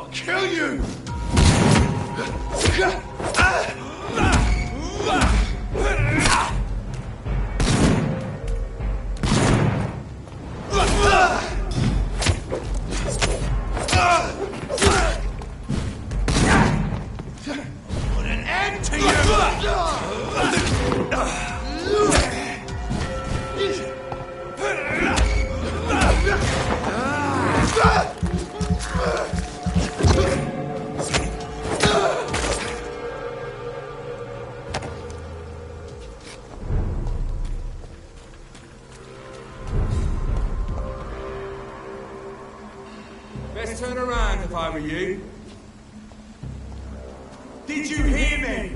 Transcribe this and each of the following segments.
I'll kill you! Put an end to you! Best turn around if I were you. Did you hear me?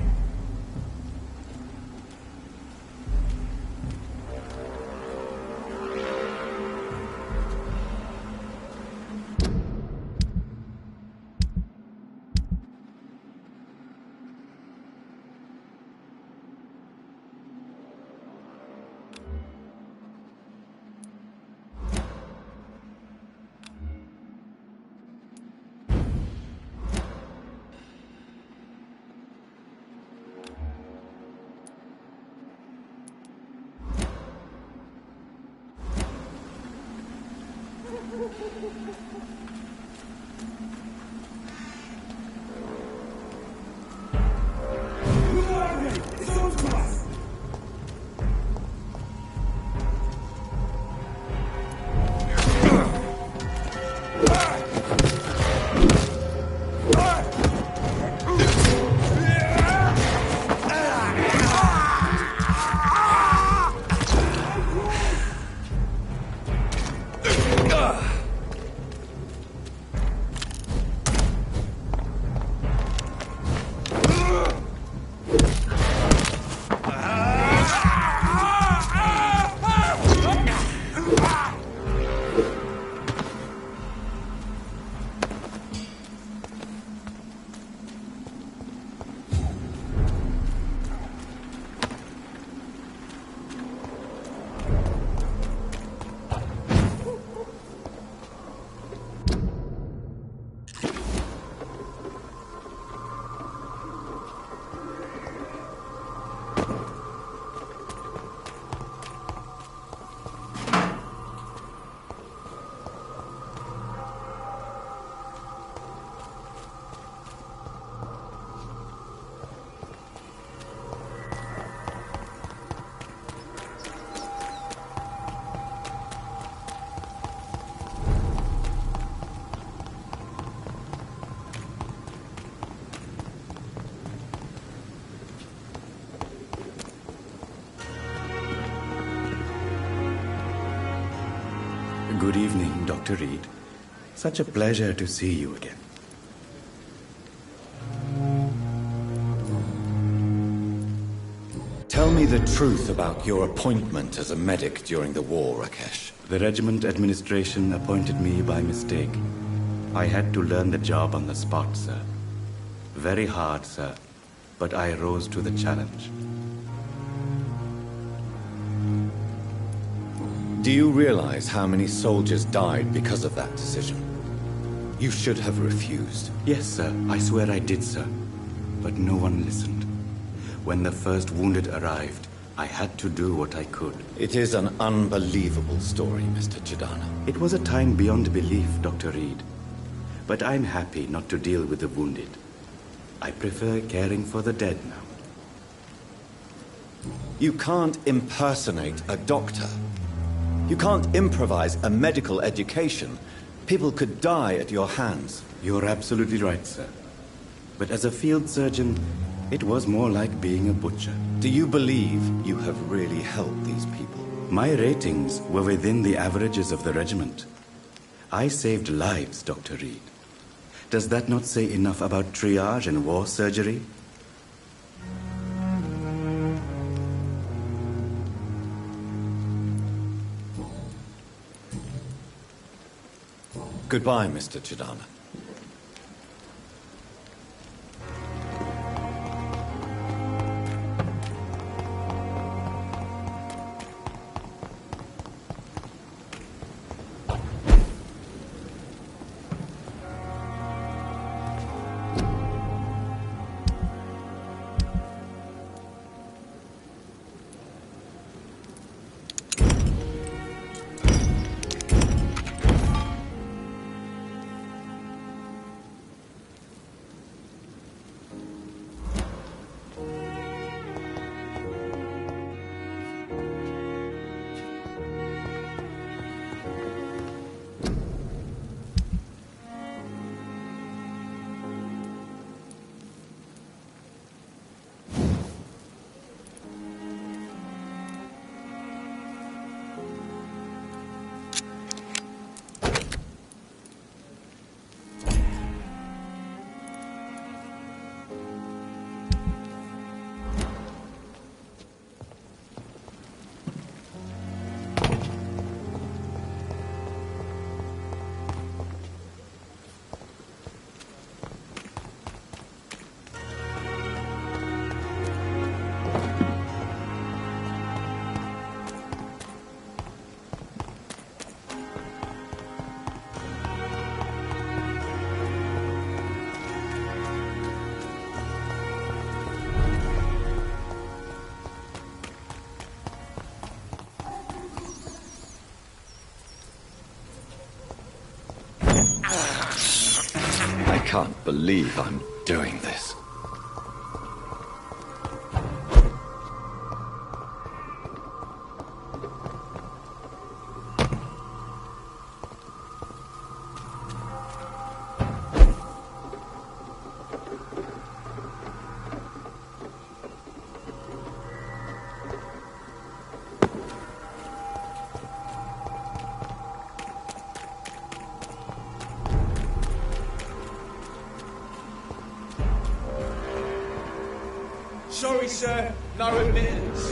Good evening, Dr. Reed. Such a pleasure to see you again. Tell me the truth about your appointment as a medic during the war, Rakesh. The regiment administration appointed me by mistake. I had to learn the job on the spot, sir. Very hard, sir, but I rose to the challenge. Do you realize how many soldiers died because of that decision? You should have refused. Yes, sir. I swear I did, sir. But no one listened. When the first wounded arrived, I had to do what I could. It is an unbelievable story, Mr. Chidana. It was a time beyond belief, Dr. Reed. But I'm happy not to deal with the wounded. I prefer caring for the dead now. You can't impersonate a doctor. You can't improvise a medical education. People could die at your hands. You're absolutely right, sir. But as a field surgeon, it was more like being a butcher. Do you believe you have really helped these people? My ratings were within the averages of the regiment. I saved lives, Dr. Reed. Does that not say enough about triage and war surgery? Goodbye, Mr. Chidana. I can't believe I'm doing this. Sorry, sir. No admittance.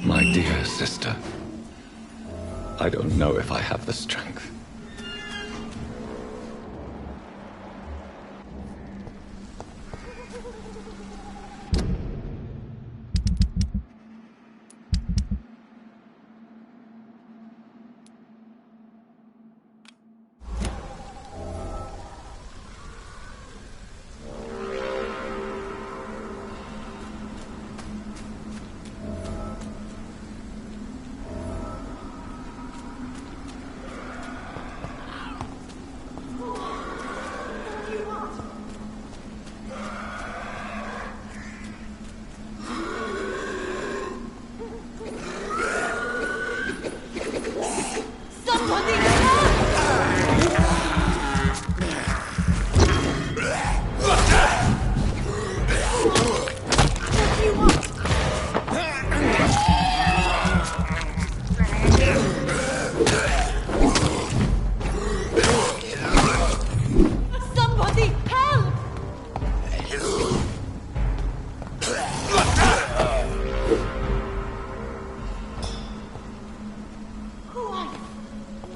My dear sister, I don't know if I have the strength.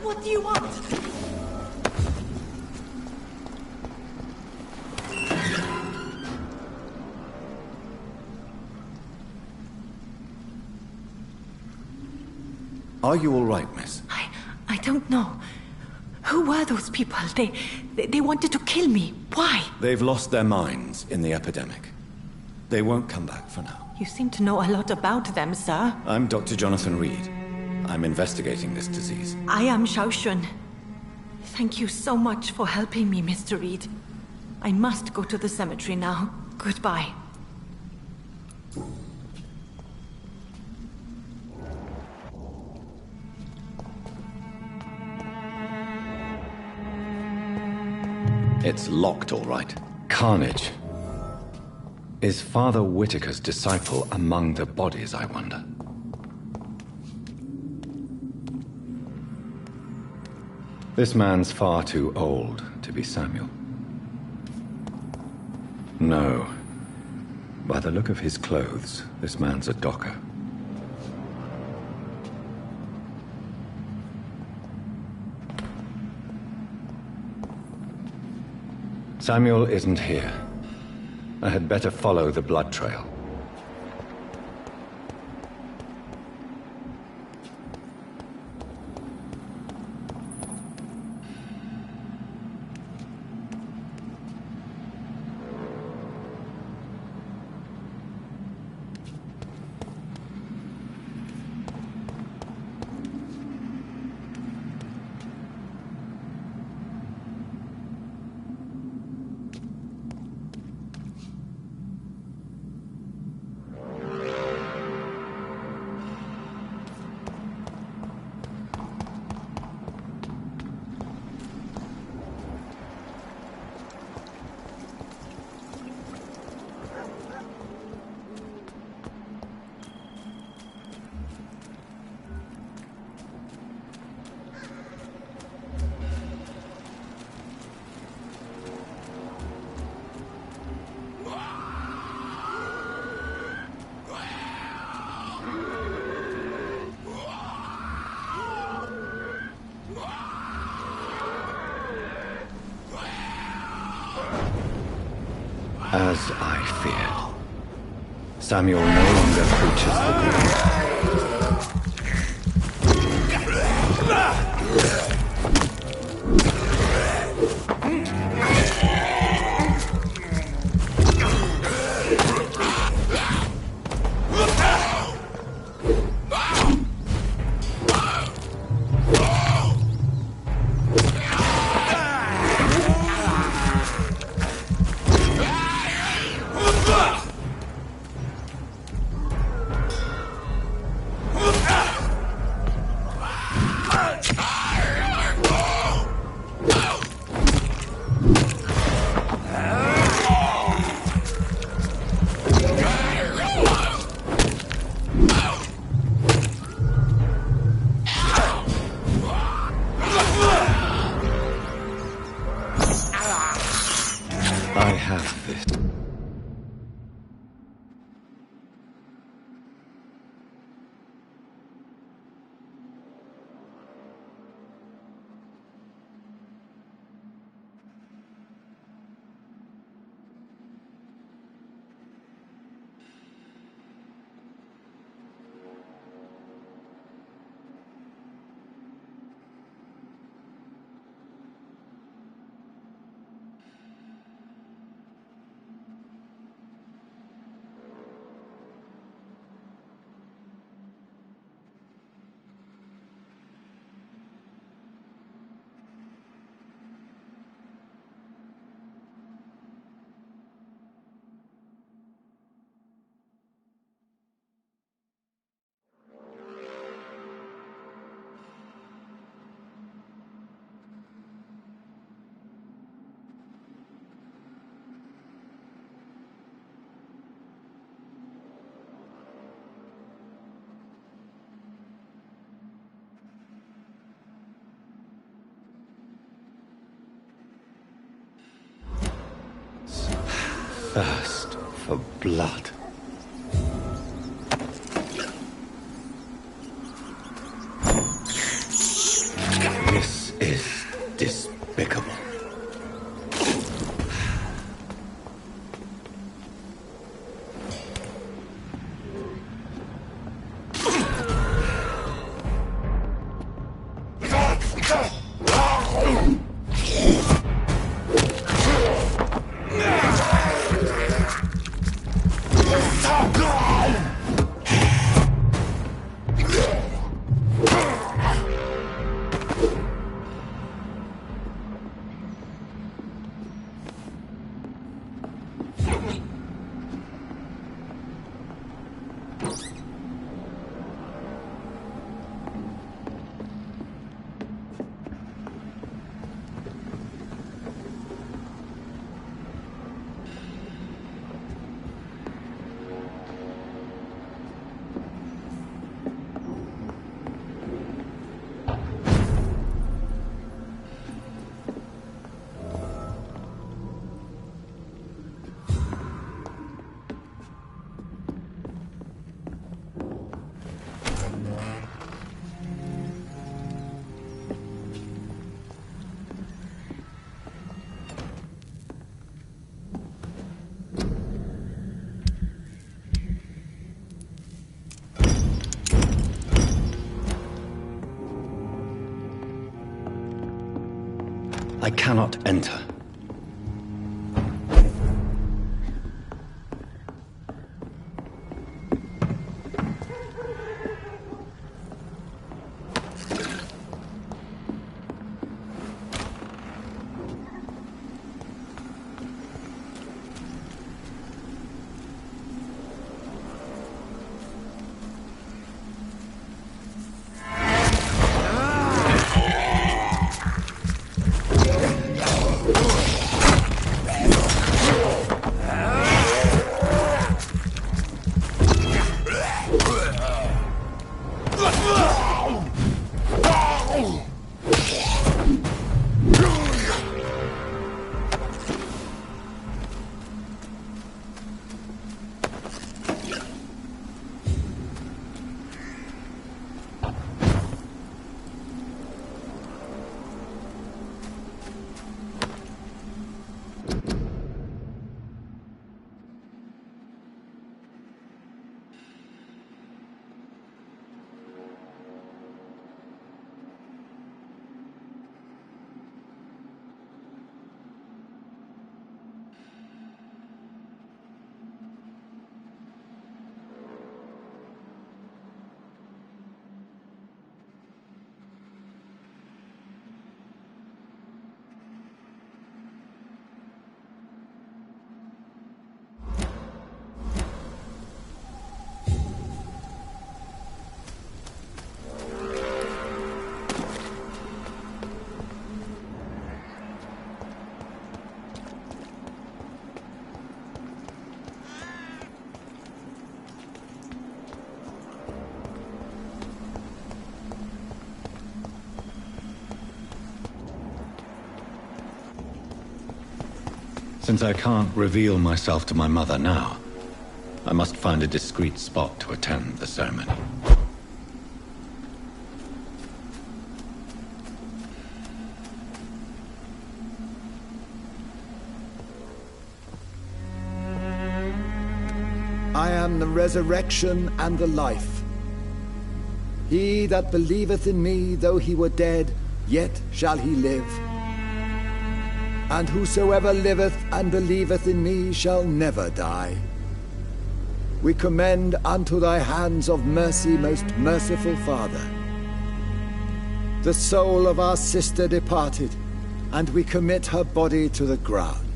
What do you want? Are you all right, miss? I don't know. Who were those people? They wanted to kill me. Why? They've lost their minds in the epidemic. They won't come back for now. You seem to know a lot about them, sir. I'm Dr. Jonathan Reed. I'm investigating this disease. I am Xiaoxun. Thank you so much for helping me, Mr. Reed. I must go to the cemetery now. Goodbye. It's locked, all right. Carnage. Is Father Whitaker's disciple among the bodies, I wonder? This man's far too old to be Samuel. No. By the look of his clothes, this man's a docker. Samuel isn't here. I had better follow the blood trail. As I feared. Samuel no longer preaches the grave. I have this. Thirst for blood. This is despicable. I cannot enter. Since I can't reveal myself to my mother now, I must find a discreet spot to attend the ceremony. I am the resurrection and the life. He that believeth in me, though he were dead, yet shall he live. And whosoever liveth and believeth in me shall never die. We commend unto thy hands of mercy, most merciful Father, the soul of our sister departed, and we commit her body to the ground.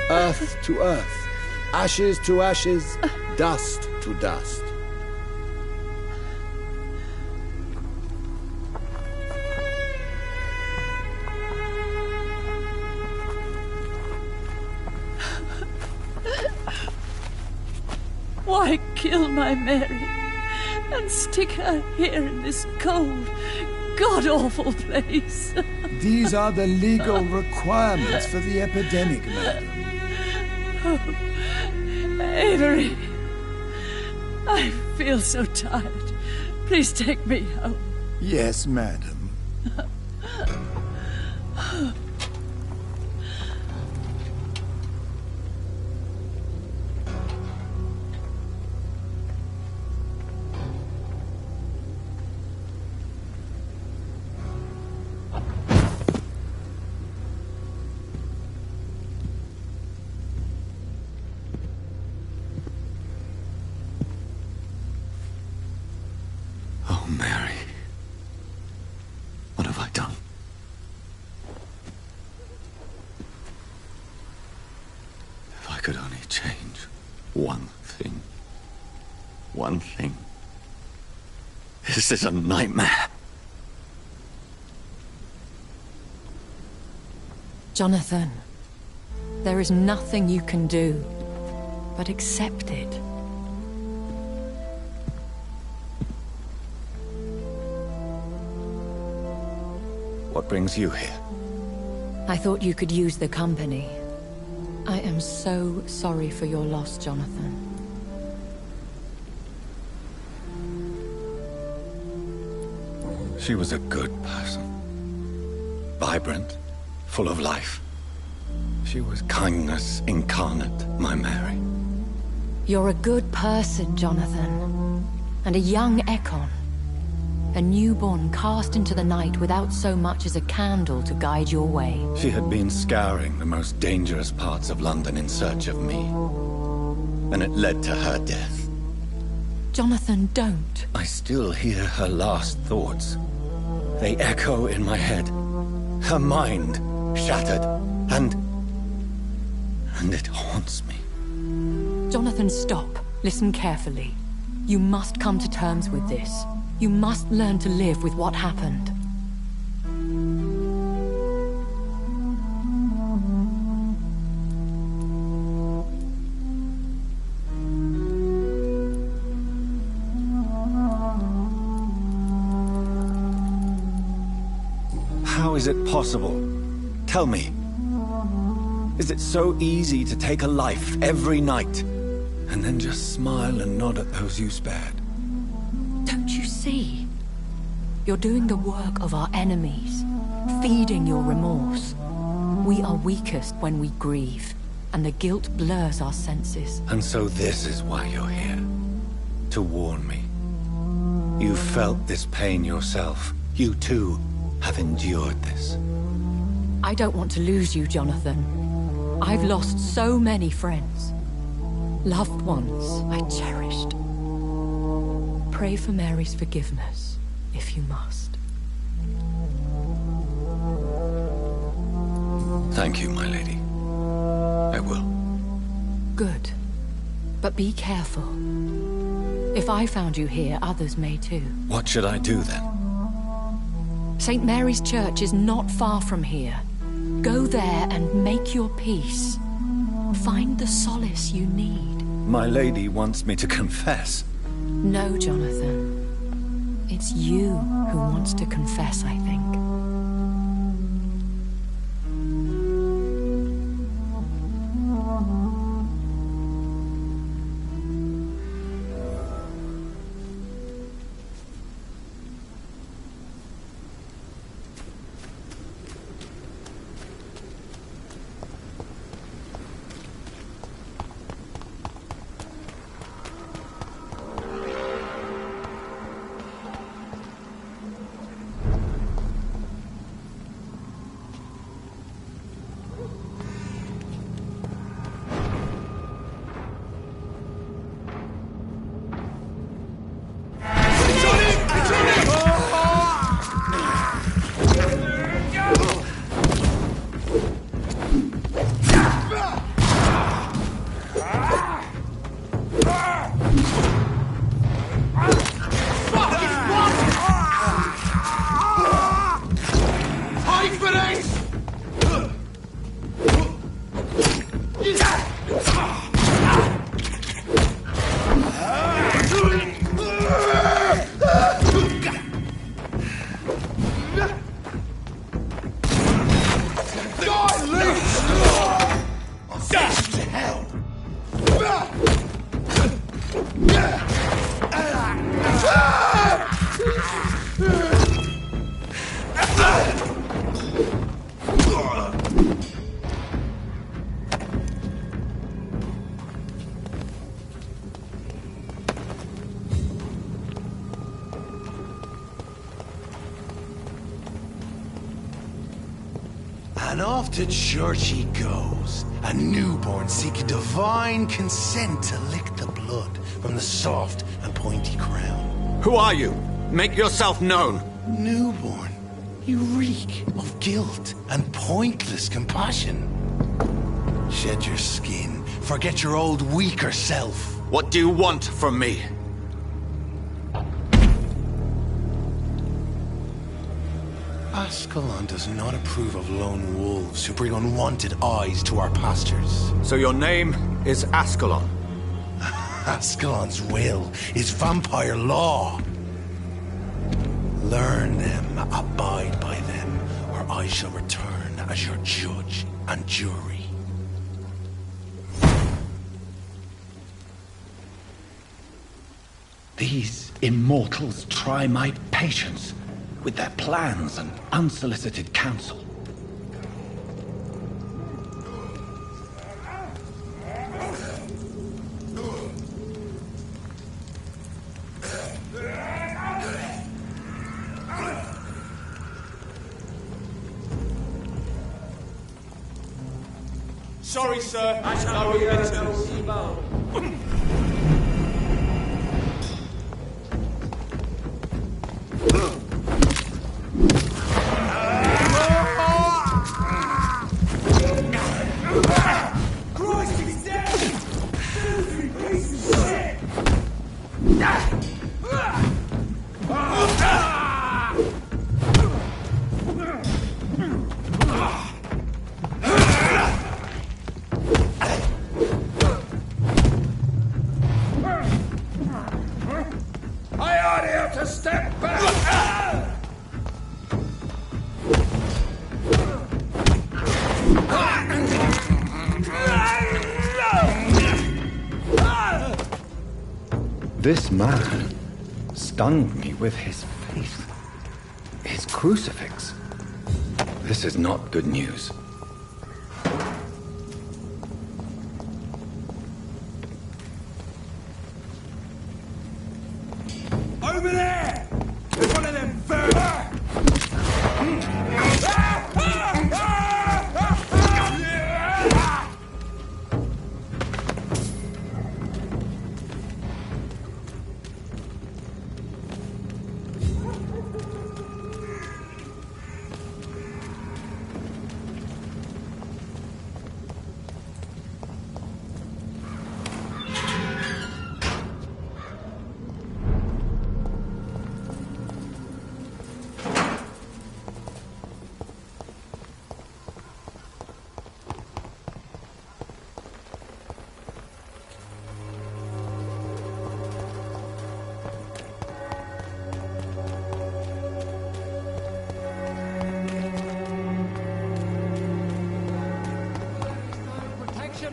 Earth to earth, ashes to ashes, dust to dust. Why kill my Mary and stick her here in this cold, god-awful place? These are the legal requirements for the epidemic, madam. Oh, Avery, I feel so tired. Please take me home. Yes, madam. Oh, Mary. What have I done? If I could only change one thing. One thing. This is a nightmare. Jonathan, there is nothing you can do but accept it. What brings you here? I thought you could use the company. I am so sorry for your loss, Jonathan. She was a good person. Vibrant, full of life. She was kindness incarnate, my Mary. You're a good person, Jonathan. And a young Ekon. A newborn cast into the night without so much as a candle to guide your way. She had been scouring the most dangerous parts of London in search of me. And it led to her death. Jonathan, don't. I still hear her last thoughts. They echo in my head. Her mind shattered, and it haunts me. Jonathan, stop. Listen carefully. You must come to terms with this. You must learn to live with what happened. How is it possible? Tell me. Is it so easy to take a life every night, and then just smile and nod at those you spared? Don't you see? You're doing the work of our enemies, feeding your remorse. We are weakest when we grieve, and the guilt blurs our senses. And so this is why you're here. To warn me. You felt this pain yourself. You too have endured this. I don't want to lose you, Jonathan. I've lost so many friends. Loved ones I cherished. Pray for Mary's forgiveness, if you must. Thank you, my lady. I will. Good. But be careful. If I found you here, others may too. What should I do then? St. Mary's Church is not far from here. Go there and make your peace. Find the solace you need. My lady wants me to confess. No, Jonathan. It's you who wants to confess, I think. And off to church he goes, a newborn seeking divine consent to lick the blood from the soft and pointy crown. Who are you? Make yourself known. Newborn, you reek of guilt and pointless compassion. Shed your skin, forget your old weaker self. What do you want from me? Ascalon does not approve of lone wolves who bring unwanted eyes to our pastures. So your name is Ascalon? Ascalon's will is vampire law. Learn them, abide by them, or I shall return as your judge and jury. These immortals try my patience with their plans and unsolicited counsel. Sorry, sir. No remittance. Christ, he's dead! Filthy piece of shit! I order you to step back! This man stunned me with his faith. His crucifix. This is not good news. Over there! There's one of them vermin!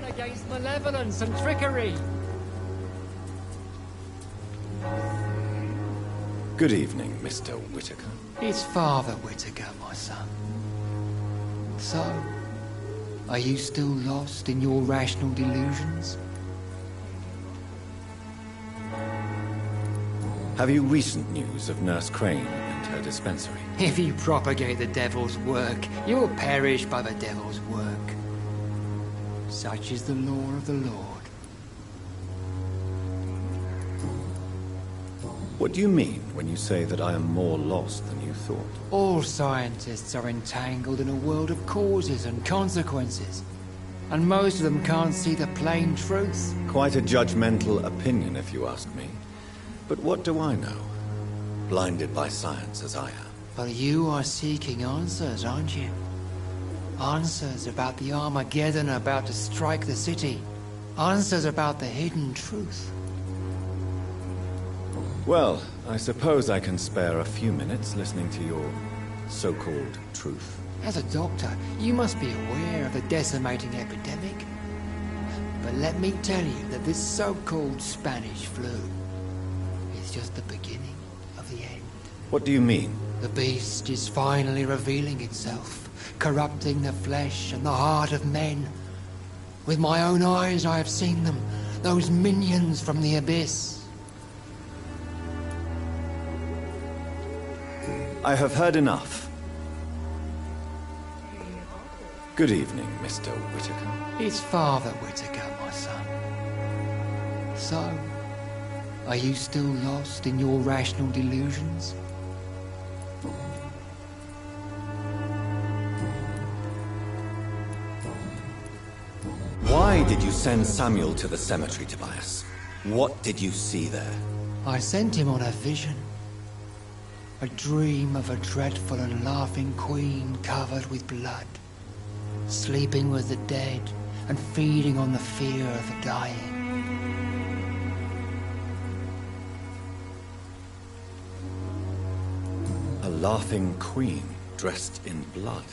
Against malevolence and trickery. Good evening, Mr. Whitaker. It's Father Whitaker, my son. So, are you still lost in your rational delusions? Have you recent news of Nurse Crane and her dispensary? If you propagate the devil's work, you'll perish by the devil's work. Such is the law of the Lord. What do you mean when you say that I am more lost than you thought? All scientists are entangled in a world of causes and consequences, and most of them can't see the plain truth. Quite a judgmental opinion, if you ask me. But what do I know? Blinded by science as I am. But you are seeking answers, aren't you? Answers about the Armageddon about to strike the city. Answers about the hidden truth. Well, I suppose I can spare a few minutes listening to your so-called truth. As a doctor, you must be aware of the decimating epidemic. But let me tell you that this so-called Spanish flu is just the beginning of the end. What do you mean? The beast is finally revealing itself, corrupting the flesh and the heart of men. With my own eyes I have seen them, those minions from the abyss. I have heard enough. Good evening, Mr. Whitaker. It's Father Whitaker, my son. So, are you still lost in your rational delusions? Why did you send Samuel to the cemetery, Tobias? What did you see there? I sent him on a vision. A dream of a dreadful and laughing queen covered with blood, sleeping with the dead and feeding on the fear of the dying. A laughing queen dressed in blood.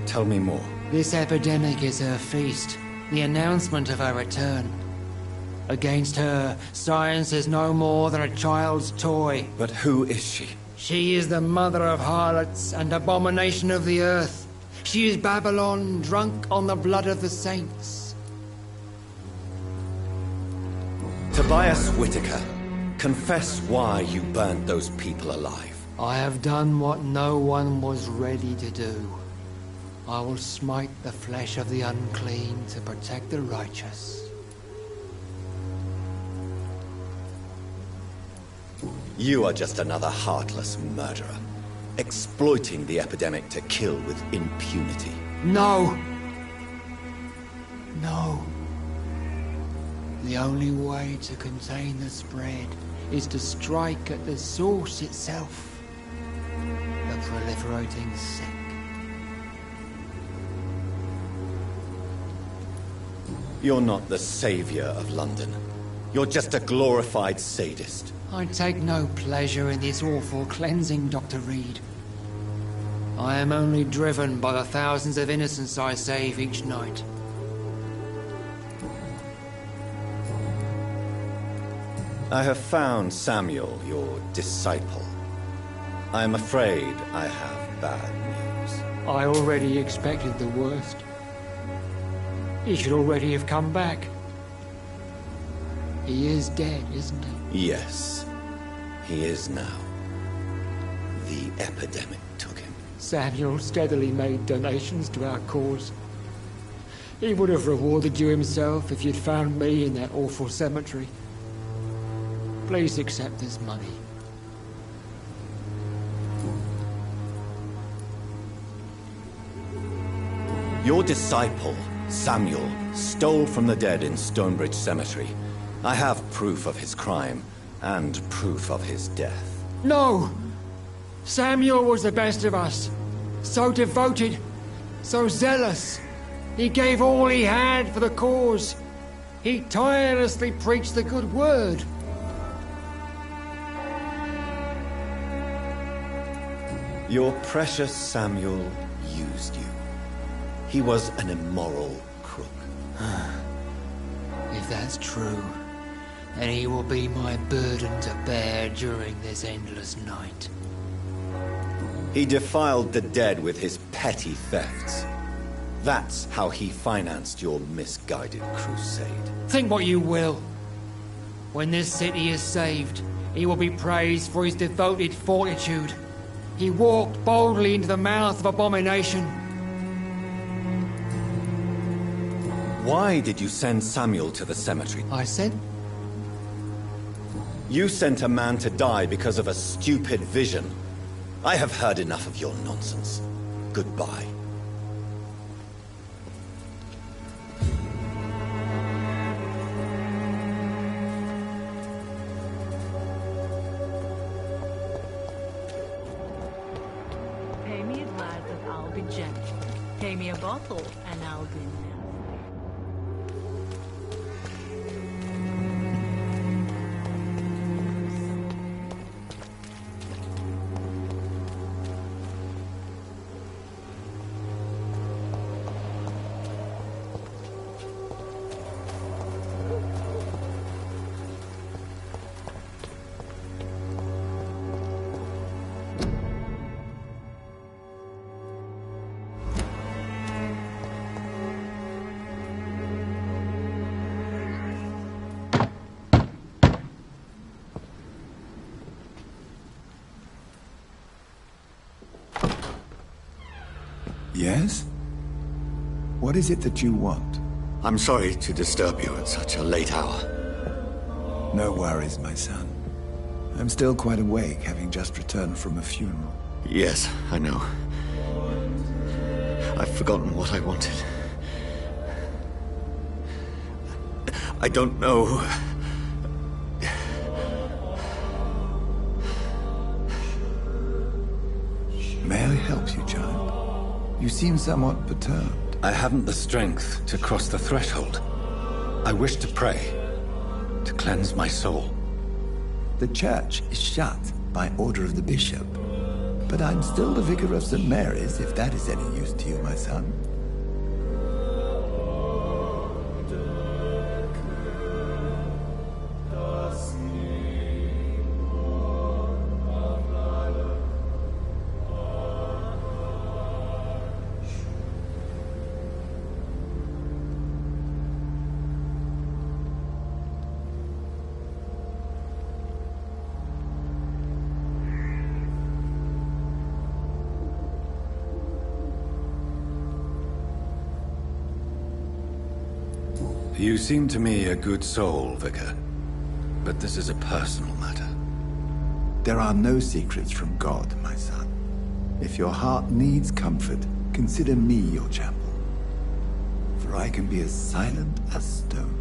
Tell me more. This epidemic is her feast, the announcement of her return. Against her, science is no more than a child's toy. But who is she? She is the mother of harlots and abomination of the earth. She is Babylon, drunk on the blood of the saints. Tobias Whitaker, confess why you burned those people alive. I have done what no one was ready to do. I will smite the flesh of the unclean to protect the righteous. You are just another heartless murderer, exploiting the epidemic to kill with impunity. No! No. The only way to contain the spread is to strike at the source itself, the proliferating sick. You're not the savior of London. You're just a glorified sadist. I take no pleasure in this awful cleansing, Dr. Reed. I am only driven by the thousands of innocents I save each night. I have found Samuel, your disciple. I am afraid I have bad news. I already expected the worst. He should already have come back. He is dead, isn't he? Yes, he is now. The epidemic took him. Samuel steadily made donations to our cause. He would have rewarded you himself if you'd found me in that awful cemetery. Please accept this money. Your disciple, Samuel, stole from the dead in Stonebridge Cemetery. I have proof of his crime, and proof of his death. No! Samuel was the best of us. So devoted, so zealous. He gave all he had for the cause. He tirelessly preached the good word. Your precious Samuel used you. He was an immoral crook. If that's true, then he will be my burden to bear during this endless night. He defiled the dead with his petty thefts. That's how he financed your misguided crusade. Think what you will. When this city is saved, he will be praised for his devoted fortitude. He walked boldly into the mouth of abomination. Why did you send Samuel to the cemetery? I sent... You sent a man to die because of a stupid vision. I have heard enough of your nonsense. Goodbye. Pay me a glass and I'll be gentle. Pay me a bottle and I'll be nasty. Yes? What is it that you want? I'm sorry to disturb you at such a late hour. No worries, my son. I'm still quite awake, having just returned from a funeral. Yes, I know. I've forgotten what I wanted. I don't know. May I help you, child? You seem somewhat perturbed. I haven't the strength to cross the threshold. I wish to pray, to cleanse my soul. The church is shut by order of the bishop. But I'm still the vicar of St. Mary's, if that is any use to you, my son. You seem to me a good soul, Vicar. But this is a personal matter. There are no secrets from God, my son. If your heart needs comfort, consider me your chapel. For I can be as silent as stone.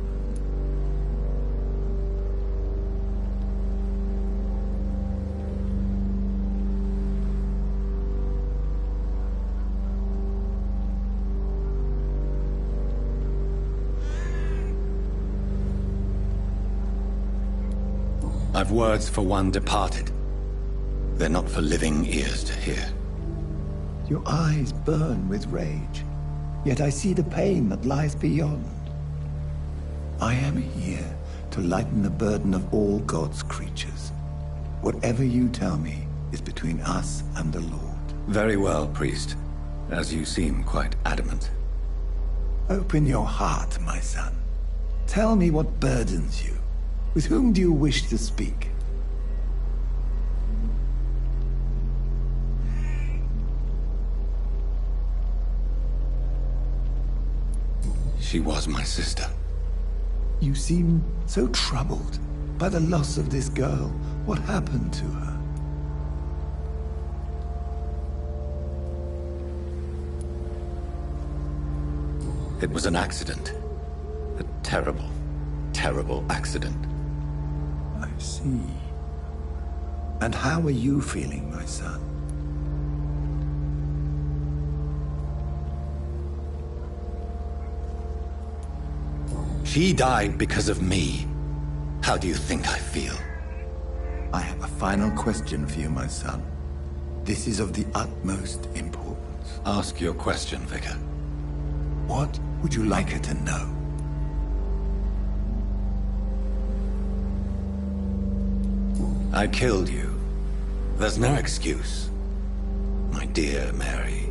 I've words for one departed. They're not for living ears to hear. Your eyes burn with rage, yet I see the pain that lies beyond. I am here to lighten the burden of all God's creatures. Whatever you tell me is between us and the Lord. Very well, priest, as you seem quite adamant. Open your heart, my son. Tell me what burdens you. With whom do you wish to speak? She was my sister. You seem so troubled by the loss of this girl. What happened to her? It was an accident. A terrible, terrible accident. I see. And how are you feeling, my son? She died because of me. How do you think I feel? I have a final question for you, my son. This is of the utmost importance. Ask your question, Vicar. What would you like her to know? I killed you. There's no excuse. My dear Mary,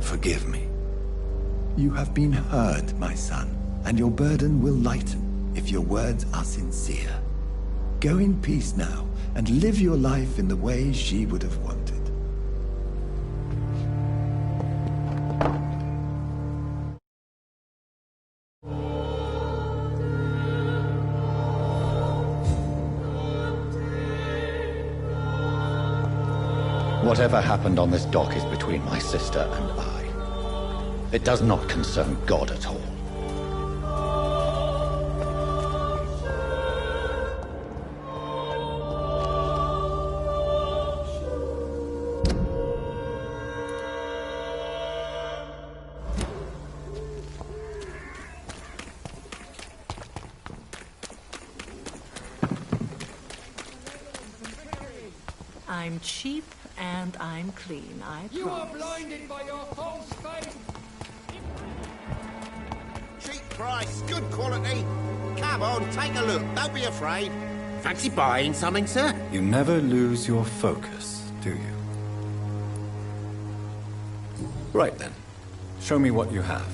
forgive me. You have been heard, my son, and your burden will lighten if your words are sincere. Go in peace now, and live your life in the way she would have wanted. Whatever happened on this dock is between my sister and I. It does not concern God at all. I'm cheap and I'm clean, I You are promise. blinded by your false faith. Cheap price, good quality. Come on, take a look. Don't be afraid. Fancy buying something, sir? You never lose your focus, do you? Right then. Show me what you have.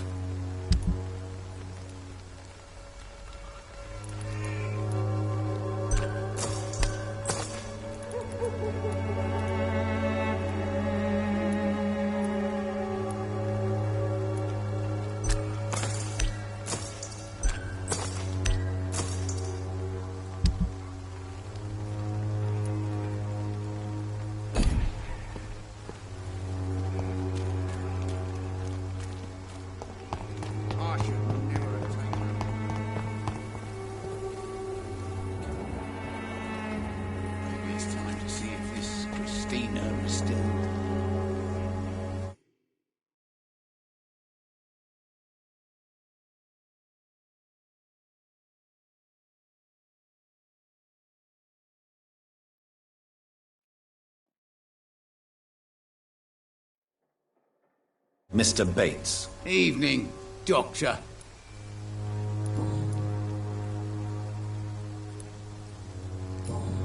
Mr. Bates. Evening, Doctor.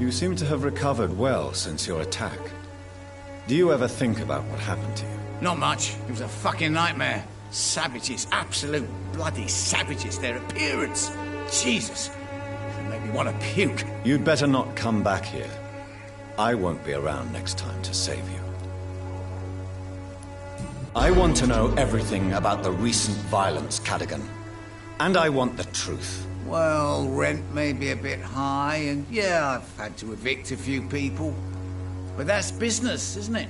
You seem to have recovered well since your attack. Do you ever think about what happened to you? Not much. It was a fucking nightmare. Savages, absolute bloody savages. Their appearance. Jesus. It made me want to puke. You'd better not come back here. I won't be around next time to save you. I want to know everything about the recent violence, Cadogan. And I want the truth. Well, rent may be a bit high, and yeah, I've had to evict a few people. But that's business, isn't it?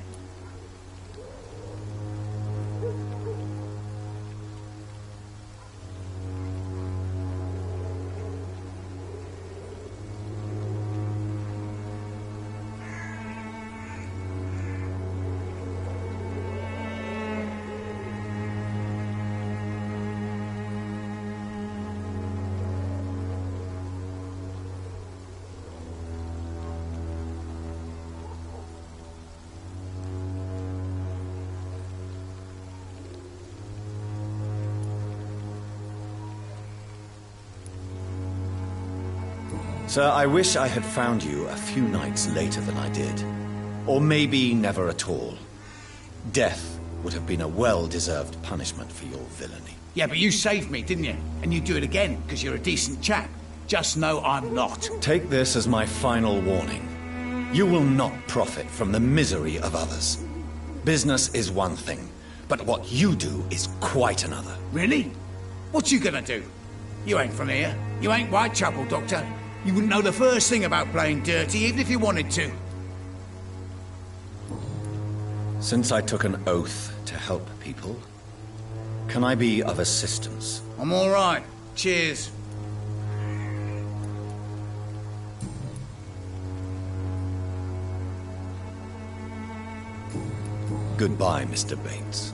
Sir, I wish I had found you a few nights later than I did. Or maybe never at all. Death would have been a well-deserved punishment for your villainy. Yeah, but you saved me, didn't you? And you'd do it again, because you're a decent chap. Just know I'm not. Take this as my final warning. You will not profit from the misery of others. Business is one thing, but what you do is quite another. Really? What you gonna do? You ain't from here. You ain't Whitechapel, Doctor. You wouldn't know the first thing about playing dirty, even if you wanted to. Since I took an oath to help people, can I be of assistance? I'm all right. Cheers. Goodbye, Mr. Bates.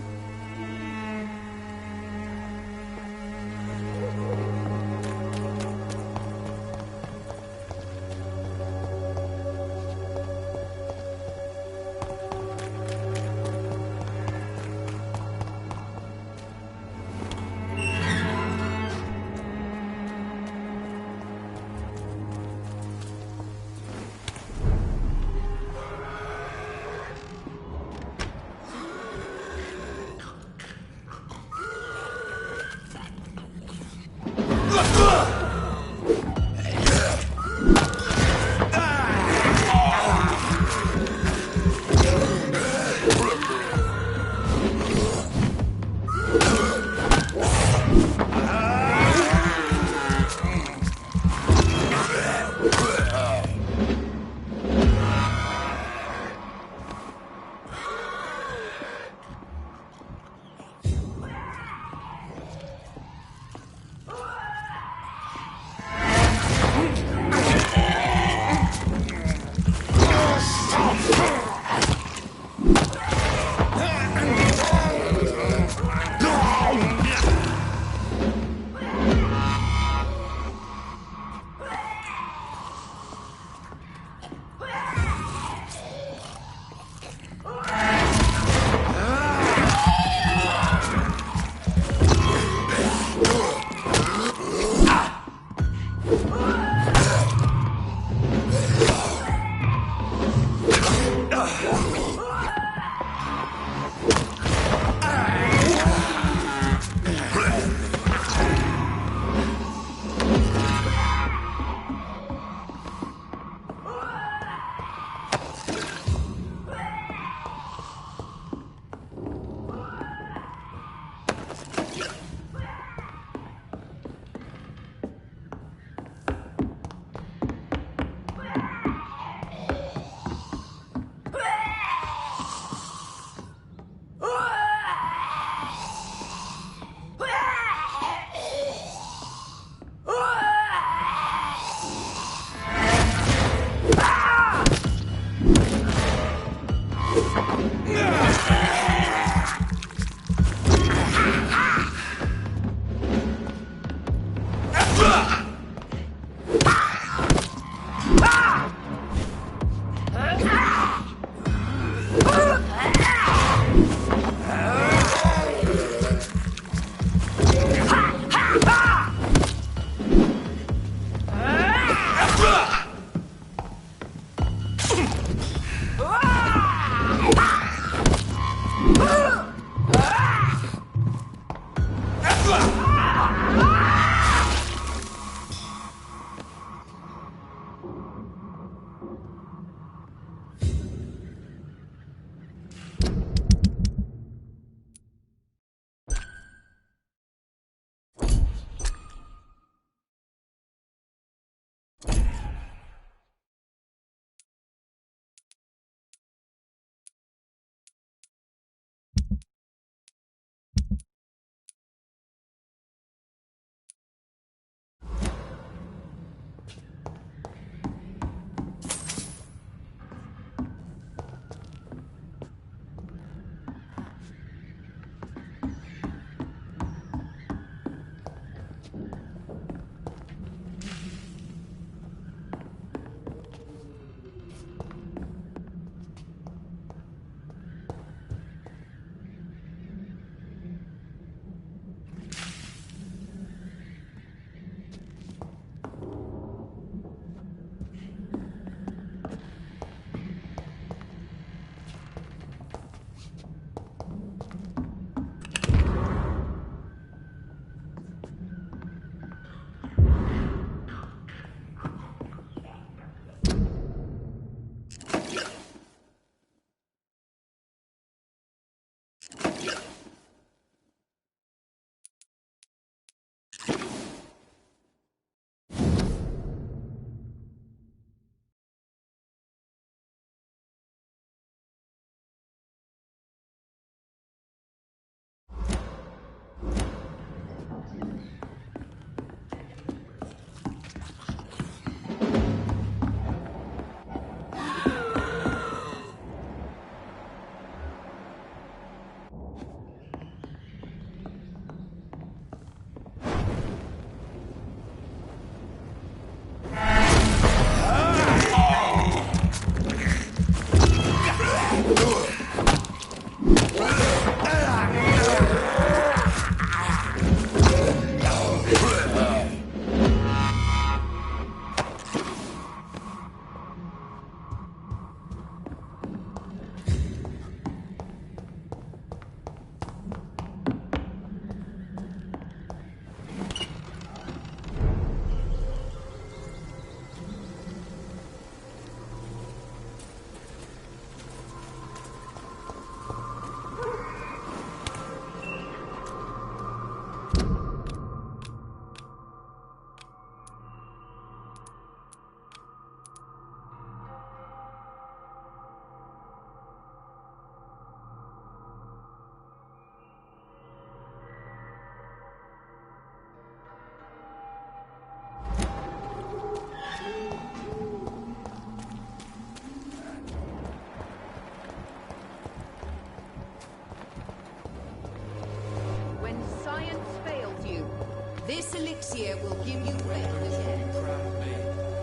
this year will give you breakfast.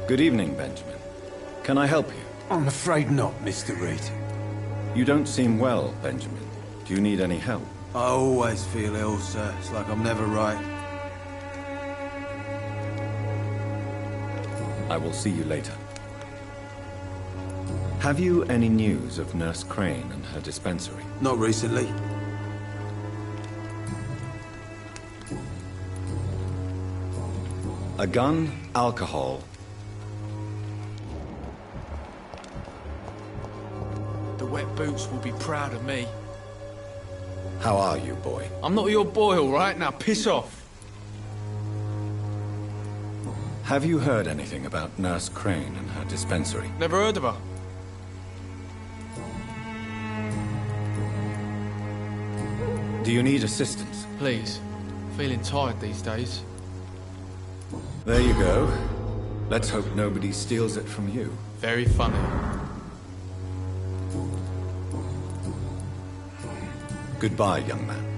Good evening, Benjamin. Can I help you? I'm afraid not, Mr. Reed. You don't seem well, Benjamin. Do you need any help? I always feel ill, sir. It's like I'm never right. I will see you later. Have you any news of Nurse Crane and her dispensary? Not recently. A gun, alcohol. The wet boots will be proud of me. How are you, boy? I'm not your boy, all right? Now piss off. Have you heard anything about Nurse Crane and her dispensary? Never heard of her. Do you need assistance? Please. Feeling tired these days. There you go. Let's hope nobody steals it from you. Very funny. Goodbye, young man.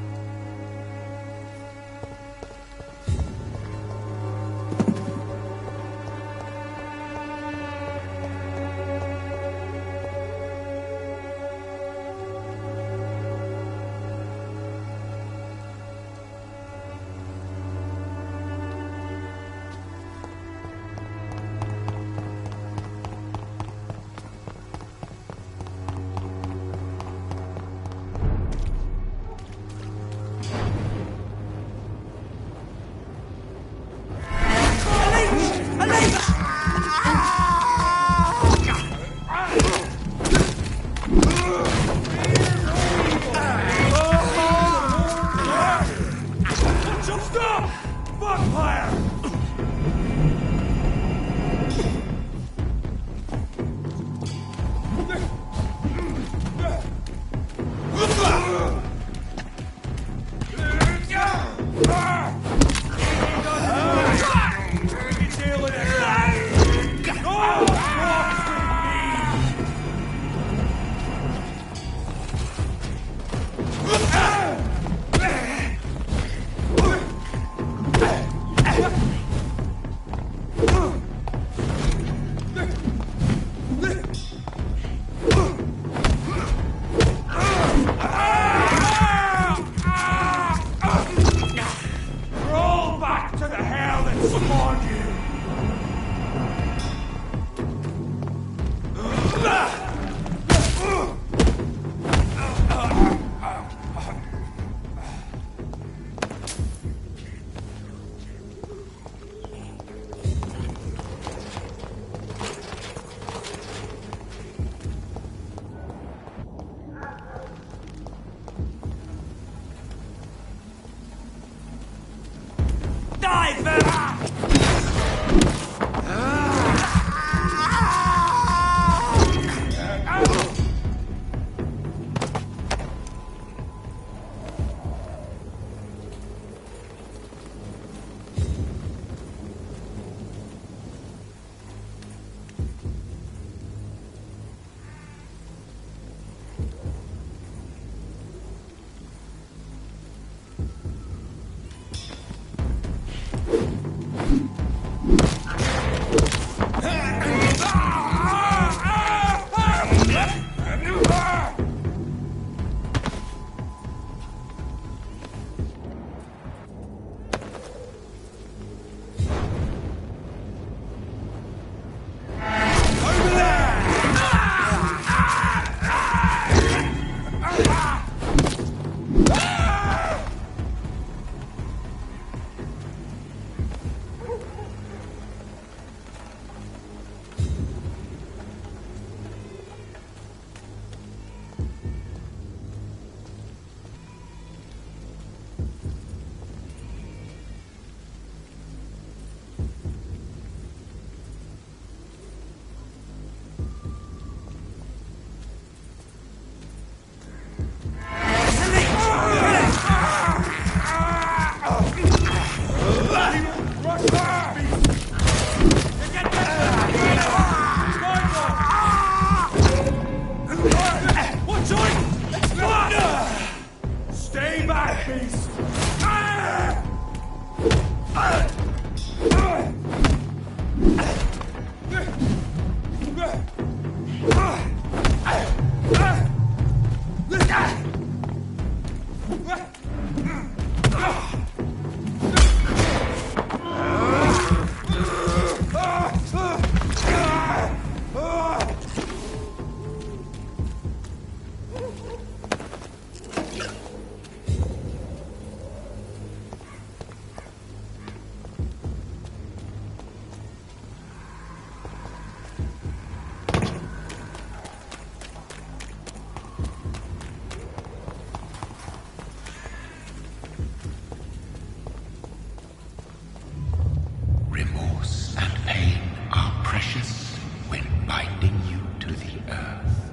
Remorse and pain are precious when binding you to the earth.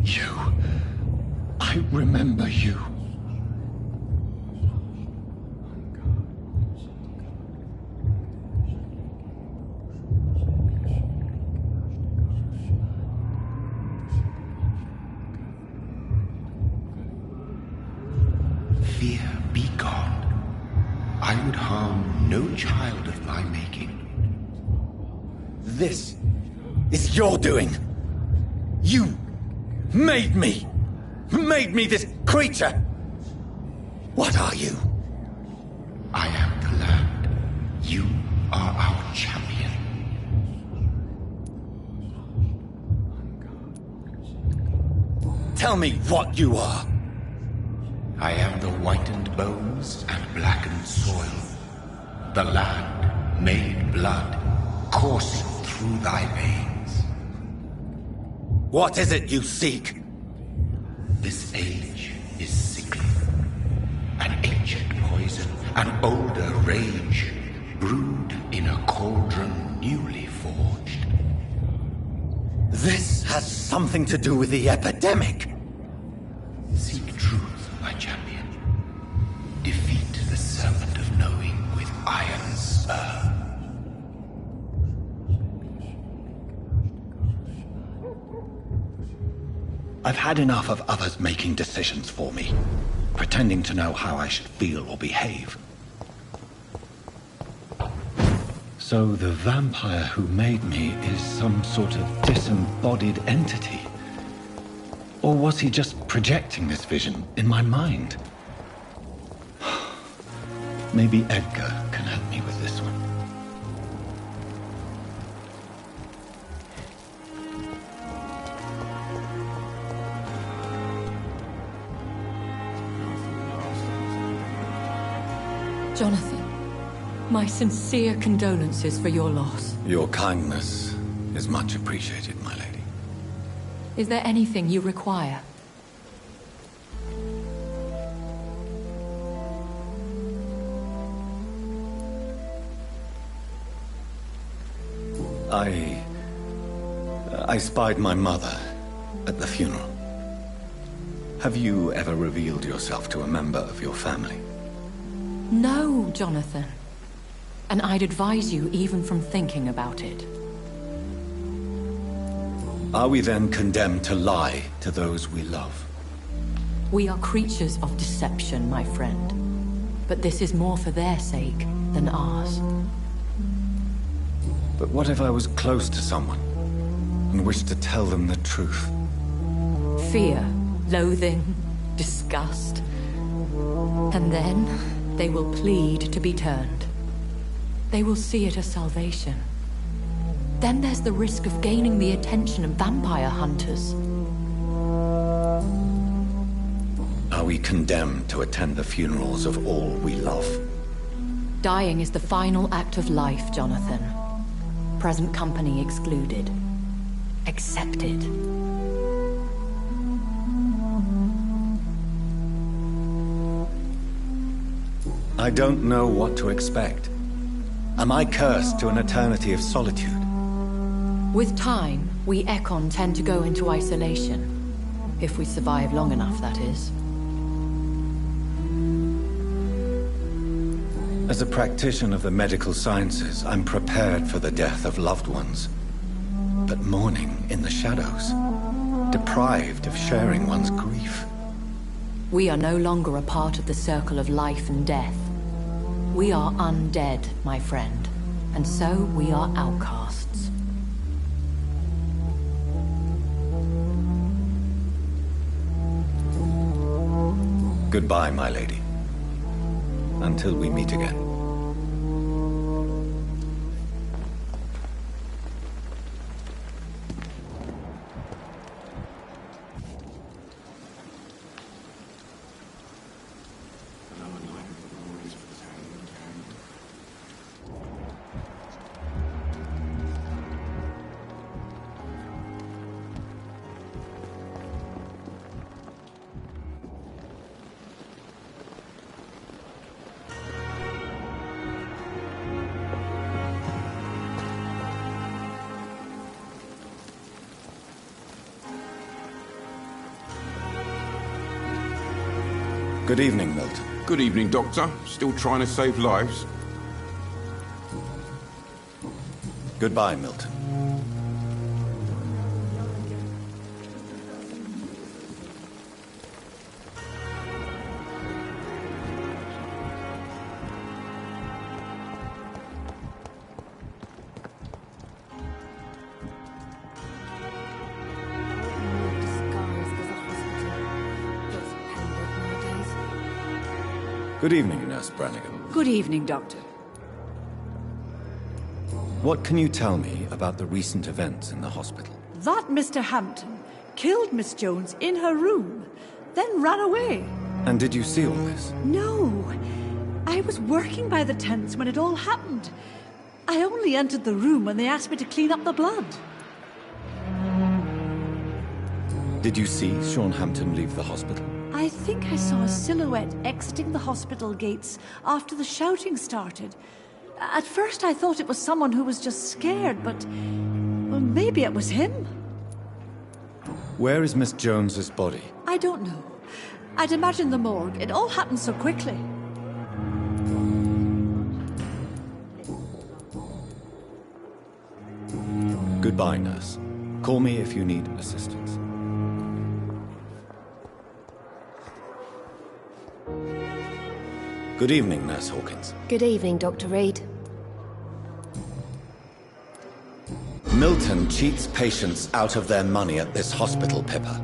You. I remember you. Fear be gone. I would harm no child of my making. This is your doing. You made me. Made me this creature. What are you? I am the land. You are our champion. Tell me what you are. I am the whitened bones and blackened soil. The land made blood coursing through thy veins. What is it you seek? This age is sickly. An ancient poison, an older rage, brewed in a cauldron newly forged. This has something to do with the epidemic. Seek truth, my champion. Defeat the serpent of knowing with iron spur. I've had enough of others making decisions for me, pretending to know how I should feel or behave. So the vampire who made me is some sort of disembodied entity? Or was he just projecting this vision in my mind? Maybe Edgar can help me with this one. Jonathan, my sincere condolences for your loss. Your kindness is much appreciated, my lady. Is there anything you require? I spied my mother at the funeral. Have you ever revealed yourself to a member of your family? No, Jonathan. And I'd advise you even from thinking about it. Are we then condemned to lie to those we love? We are creatures of deception, my friend. But this is more for their sake than ours. But what if I was close to someone and wished to tell them the truth? Fear, loathing, disgust. And then they will plead to be turned. They will see it as salvation. Then there's the risk of gaining the attention of vampire hunters. Are we condemned to attend the funerals of all we love? Dying is the final act of life, Jonathan. Present company excluded. Accepted. I don't know what to expect. Am I cursed to an eternity of solitude? With time, we Ekon tend to go into isolation. If we survive long enough, that is. As a practitioner of the medical sciences, I'm prepared for the death of loved ones. But mourning in the shadows, deprived of sharing one's grief. We are no longer a part of the circle of life and death. We are undead, my friend, And so we are outcasts. Goodbye, my lady. Until we meet again. Good evening, Milton. Good evening, Doctor. Still trying to save lives? Goodbye, Milton. Good evening, Nurse Brannigan. Good evening, Doctor. What can you tell me about the recent events in the hospital? That Mr. Hampton killed Miss Jones in her room, then ran away. And did you see all this? No. I was working by the tents when it all happened. I only entered the room when they asked me to clean up the blood. Did you see Sean Hampton leave the hospital? I think I saw a silhouette exiting the hospital gates after the shouting started. At first I thought it was someone who was just scared, but well, maybe it was him. Where is Miss Jones's body? I don't know. I'd imagine the morgue. It all happened so quickly. Goodbye, nurse. Call me if you need assistance. Good evening, Nurse Hawkins. Good evening, Dr. Reed. Milton cheats patients out of their money at this hospital, Pippa.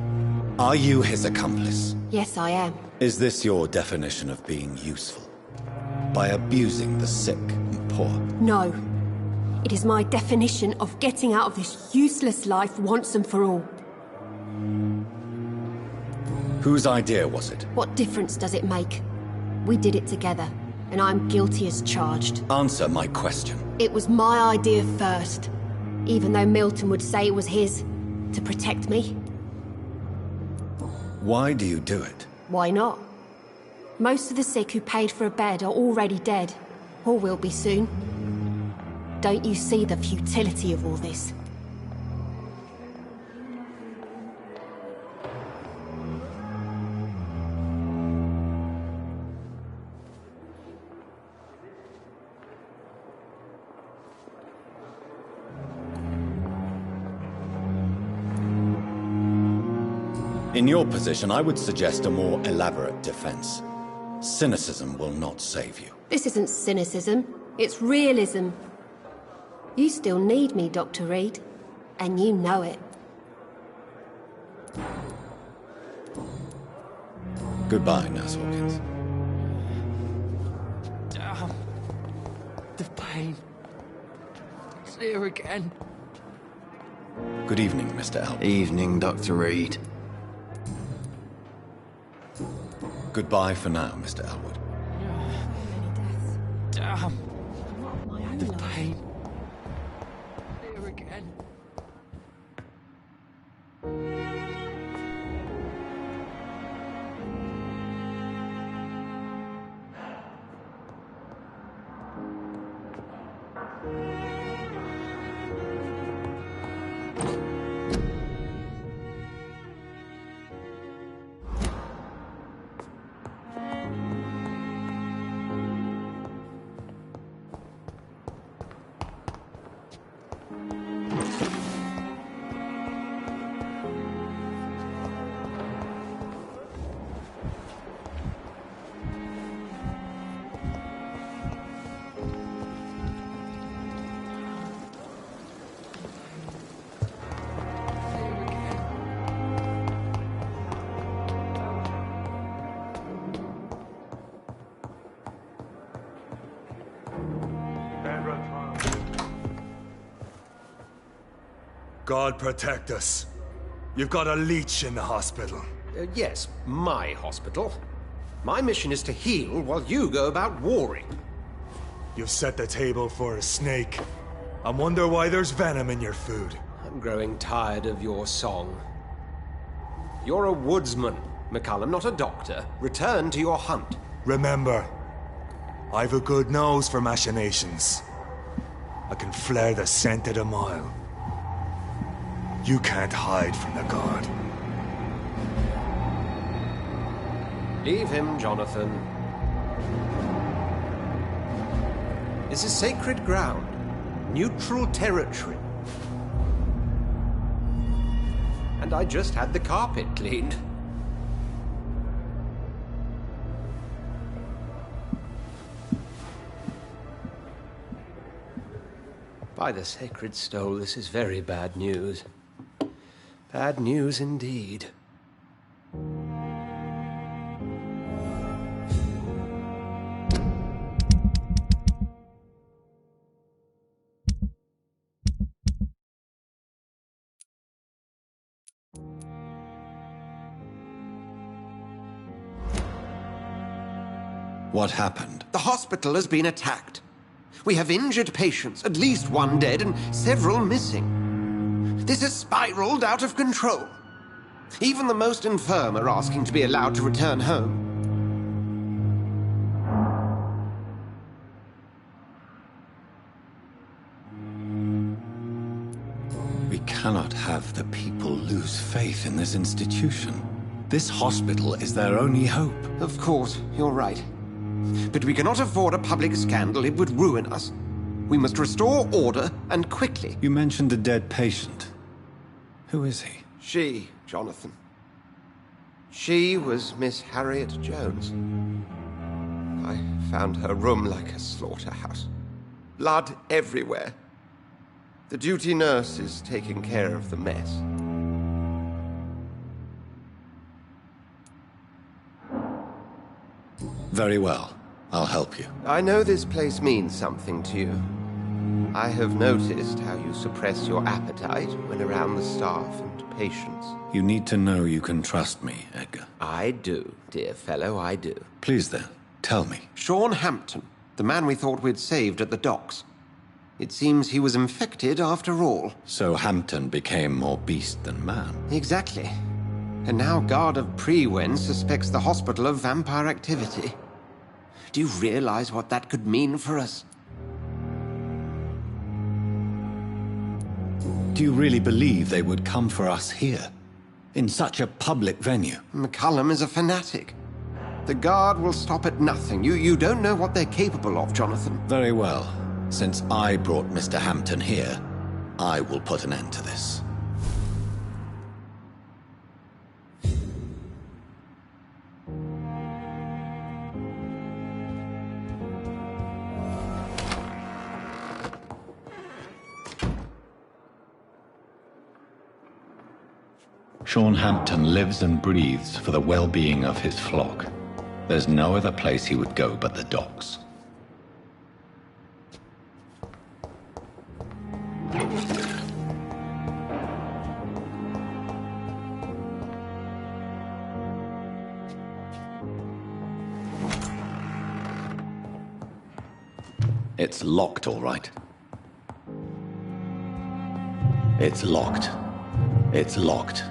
Are you his accomplice? Yes, I am. Is this your definition of being useful? By abusing the sick and poor? No. It is my definition of getting out of this useless life once and for all. Whose idea was it? What difference does it make? We did it together, and I'm guilty as charged. Answer my question. It was my idea first, even though Milton would say it was his, to protect me. Why do you do it? Why not? Most of the sick who paid for a bed are already dead, or will be soon. Don't you see the futility of all this? In your position, I would suggest a more elaborate defense. Cynicism will not save you. This isn't cynicism, it's realism. You still need me, Dr. Reed, and you know it. Goodbye, Nurse Hawkins. Damn. The pain. It's here again. Good evening, Mr. Elwood. Evening, Dr. Reed. Goodbye for now, Mr. Elwood. Damn. The pain. Here again. God protect us. You've got a leech in the hospital. Yes, my hospital. My mission is to heal while you go about warring. You've set the table for a snake. I wonder why there's venom in your food. I'm growing tired of your song. You're a woodsman, McCullum, not a doctor. Return to your hunt. Remember, I've a good nose for machinations. I can flare the scent at a mile. You can't hide from the God. Leave him, Jonathan. This is sacred ground. Neutral territory. And I just had the carpet cleaned. By the sacred stole, this is very bad news. Bad news indeed. What happened? The hospital has been attacked. We have injured patients, at least one dead and several missing. This has spiraled out of control. Even the most infirm are asking to be allowed to return home. We cannot have the people lose faith in this institution. This hospital is their only hope. Of course, you're right. But we cannot afford a public scandal. It would ruin us. We must restore order, and quickly. You mentioned a dead patient. Who is he? She, Jonathan. She was Miss Harriet Jones. I found her room like a slaughterhouse. Blood everywhere. The duty nurse is taking care of the mess. Very well. I'll help you. I know this place means something to you. I have noticed how you suppress your appetite when around the staff and patients. You need to know you can trust me, Edgar. I do, dear fellow, I do. Please then, tell me. Sean Hampton, the man we thought we'd saved at the docks. It seems he was infected after all. So Hampton became more beast than man. Exactly. And now Guard of Prewen suspects the hospital of vampire activity. Do you realize what that could mean for us? Do you really believe they would come for us here? In such a public venue? McCullum is a fanatic. The Guard will stop at nothing. You don't know what they're capable of, Jonathan. Very well. Since I brought Mr. Hampton here, I will put an end to this. Sean Hampton lives and breathes for the well-being of his flock. There's no other place he would go but the docks. It's locked, all right. It's locked. It's locked.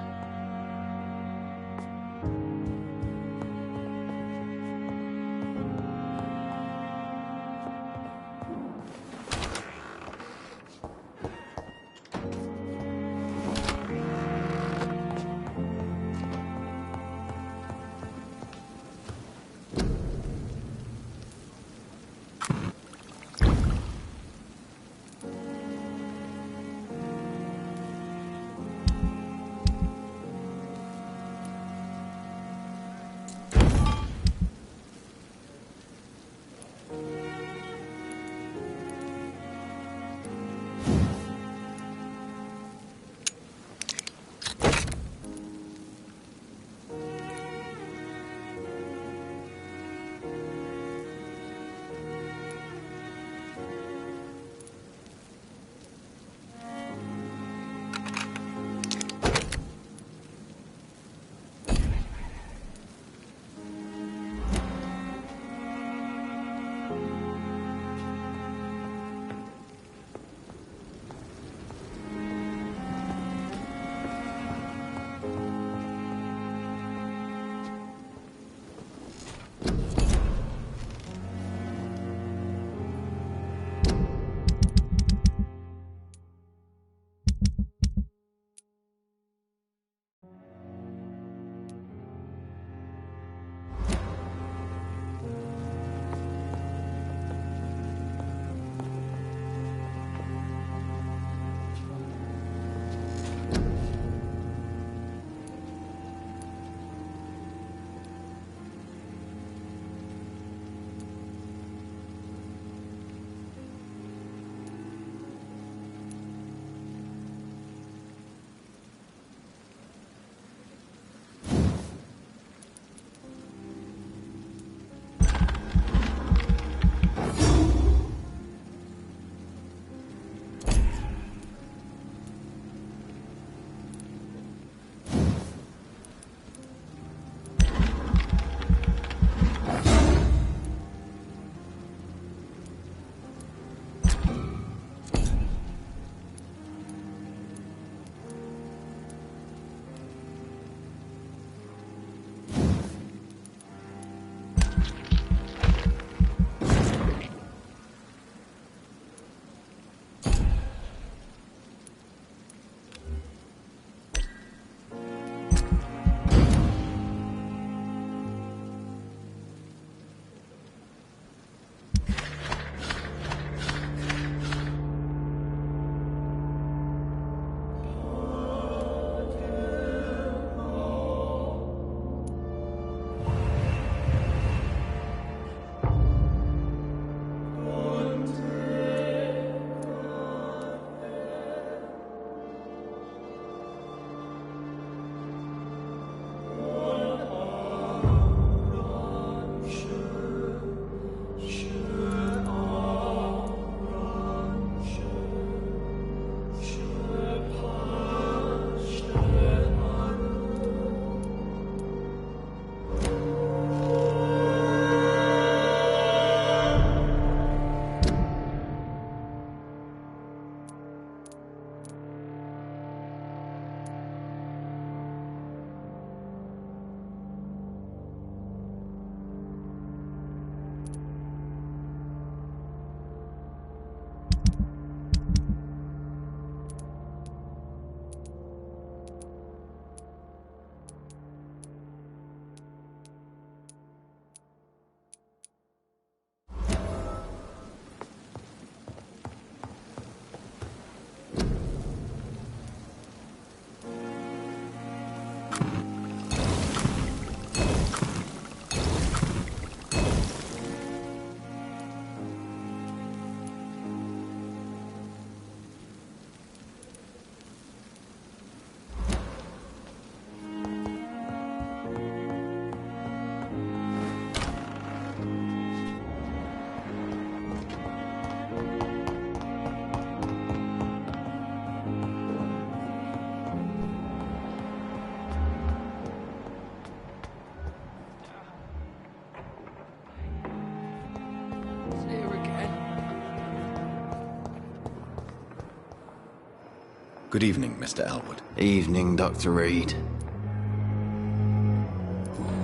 Good evening, Mr. Elwood. Evening, Dr. Reed.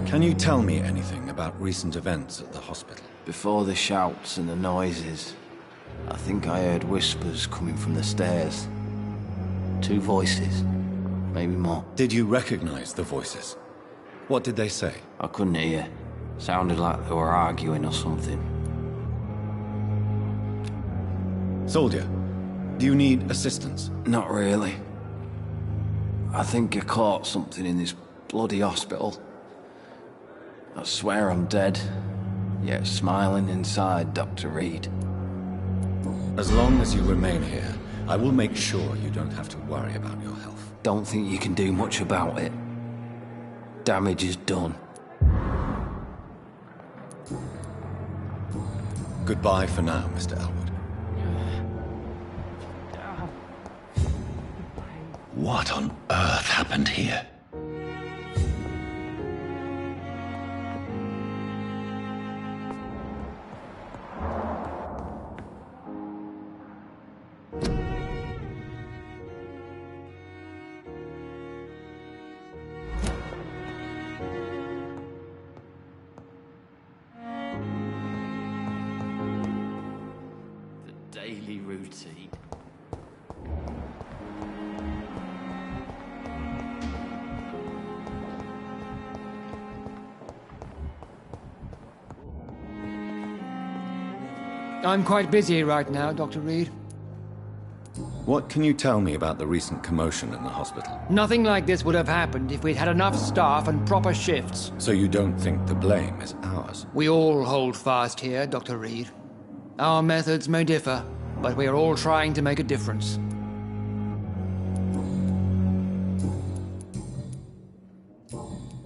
Can you tell me anything about recent events at the hospital? Before the shouts and the noises, I think I heard whispers coming from the stairs. 2 voices, maybe more. Did you recognize the voices? What did they say? I couldn't hear. Sounded like they were arguing or something. Soldier, do you need assistance? Not really. I think I caught something in this bloody hospital. I swear I'm dead, yet smiling inside, Dr. Reed. As long as you remain here, I will make sure you don't have to worry about your health. Don't think you can do much about it. Damage is done. Goodbye for now, Mr. Elwood. What on earth happened here? Daily routine. I'm quite busy right now, Dr. Reed. What can you tell me about the recent commotion in the hospital? Nothing like this would have happened if we'd had enough staff and proper shifts. So you don't think the blame is ours? We all hold fast here, Dr. Reed. Our methods may differ, but we are all trying to make a difference.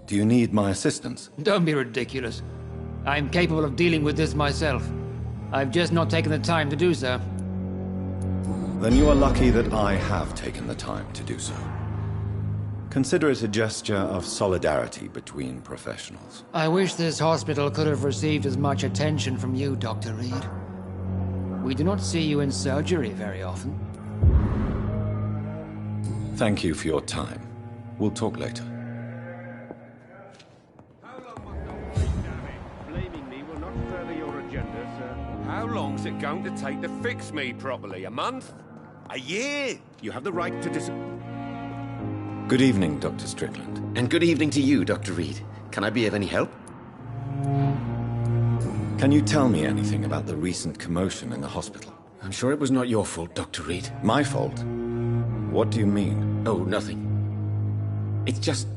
Do you need my assistance? Don't be ridiculous. I'm capable of dealing with this myself. I've just not taken the time to do so. Then you are lucky that I have taken the time to do so. Consider it a gesture of solidarity between professionals. I wish this hospital could have received as much attention from you, Dr. Reed. We do not see you in surgery very often. Thank you for your time. We'll talk later. Blaming me will not further your agenda, sir. How long's it going to take to fix me properly? A month? A year? You have the right to Good evening, Dr. Strickland. And good evening to you, Dr. Reed. Can I be of any help? Can you tell me anything about the recent commotion in the hospital? I'm sure it was not your fault, Dr. Reed. My fault? What do you mean? Oh, nothing. It's just...